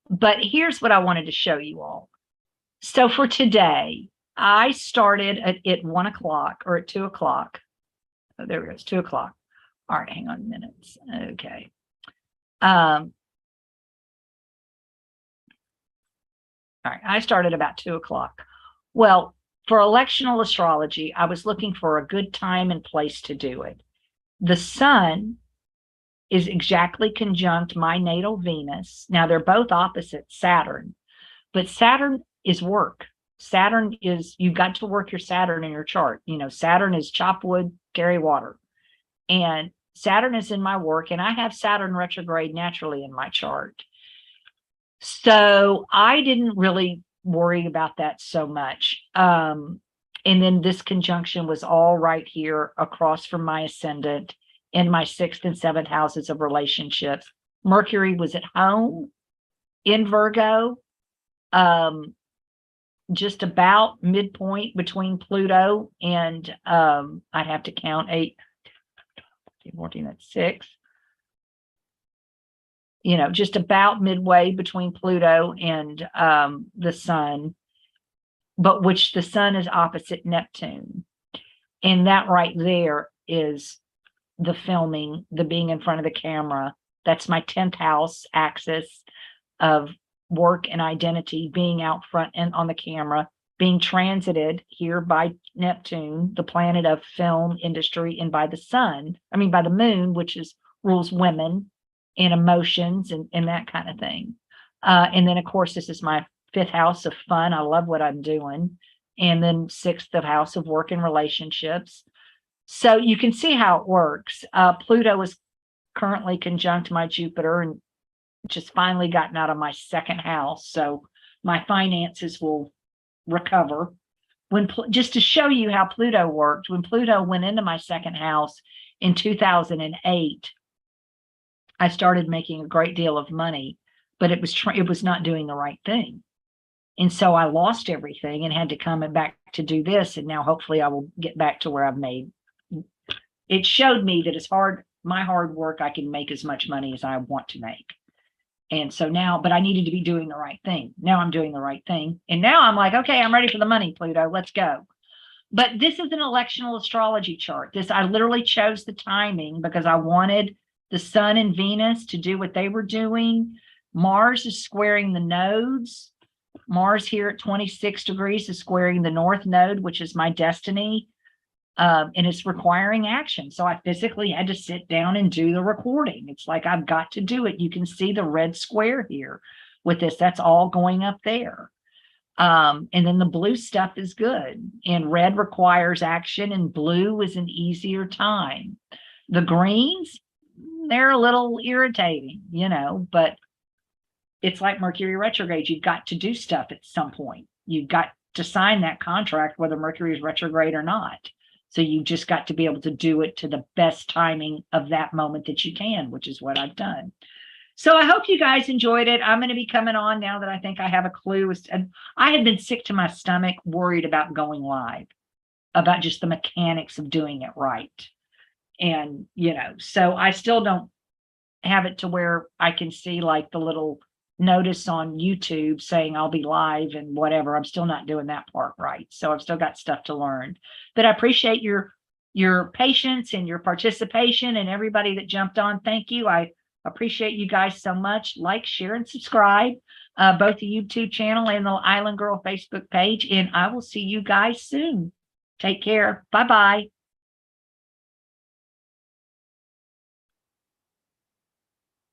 But here's what I wanted to show you all. So for today, I started at 1 o'clock or at 2 o'clock. Oh, there it goes, 2 o'clock. All right, hang on minutes. Okay. All right, I started about 2 o'clock. Well, for electional astrology, I was looking for a good time and place to do it. The sun is exactly conjunct my natal Venus. Now, they're both opposite Saturn, but Saturn is work. Saturn is, you've got to work your Saturn in your chart. You know, Saturn is chop wood, carry water. And Saturn is in my work, and I have Saturn retrograde naturally in my chart. So I didn't really worry about that so much. And then this conjunction was all right here across from my ascendant in my 6th and 7th houses of relationships. Mercury was at home in Virgo, just about midpoint between Pluto and I'd have to count 8, 14, that's 6. You know, just about midway between Pluto and the sun, but which the sun is opposite Neptune. And that right there is the filming, the being in front of the camera. That's my 10th house axis of work and identity, being out front and on the camera, being transited here by Neptune, the planet of film industry, and by the sun, by the moon, which is rules women and emotions and that kind of thing. And then, of course, this is my 5th house of fun. I love what I'm doing. And then 6th of house of work and relationships. So you can see how it works. Pluto is currently conjunct my Jupiter and just finally gotten out of my 2nd house. So my finances will recover. Just to show you how Pluto worked, when Pluto went into my 2nd house in 2008, I started making a great deal of money, but it was not doing the right thing. And so I lost everything and had to come back to do this. And now hopefully I will get back to where I've made. It showed me that my hard work, I can make as much money as I want to make. And so now, but I needed to be doing the right thing. Now I'm doing the right thing. And now I'm like, okay, I'm ready for the money, Pluto, let's go. But this is an electional astrology chart. I literally chose the timing because I wanted the sun and Venus to do what they were doing. Mars is squaring the nodes. Mars here at 26 degrees is squaring the north node, which is my destiny. And it's requiring action. So I physically had to sit down and do the recording. It's like, I've got to do it. You can see the red square here with this. That's all going up there. And then the blue stuff is good. And red requires action and blue is an easier time. The greens, they're a little irritating, but it's like Mercury retrograde. You've got to do stuff at some point. You've got to sign that contract, whether Mercury is retrograde or not. So you just got to be able to do it to the best timing of that moment that you can, which is what I've done. So I hope you guys enjoyed it. I'm going to be coming on now that I think I have a clue. I had been sick to my stomach, worried about going live, about just the mechanics of doing it right. And, so I still don't have it to where I can see like the little notice on YouTube saying I'll be live and whatever. I'm still not doing that part right. So I've still got stuff to learn. But I appreciate your patience and your participation and everybody that jumped on. Thank you. I appreciate you guys so much. Like, share, and subscribe, both the YouTube channel and the Island Girl Facebook page. And I will see you guys soon. Take care. Bye-bye.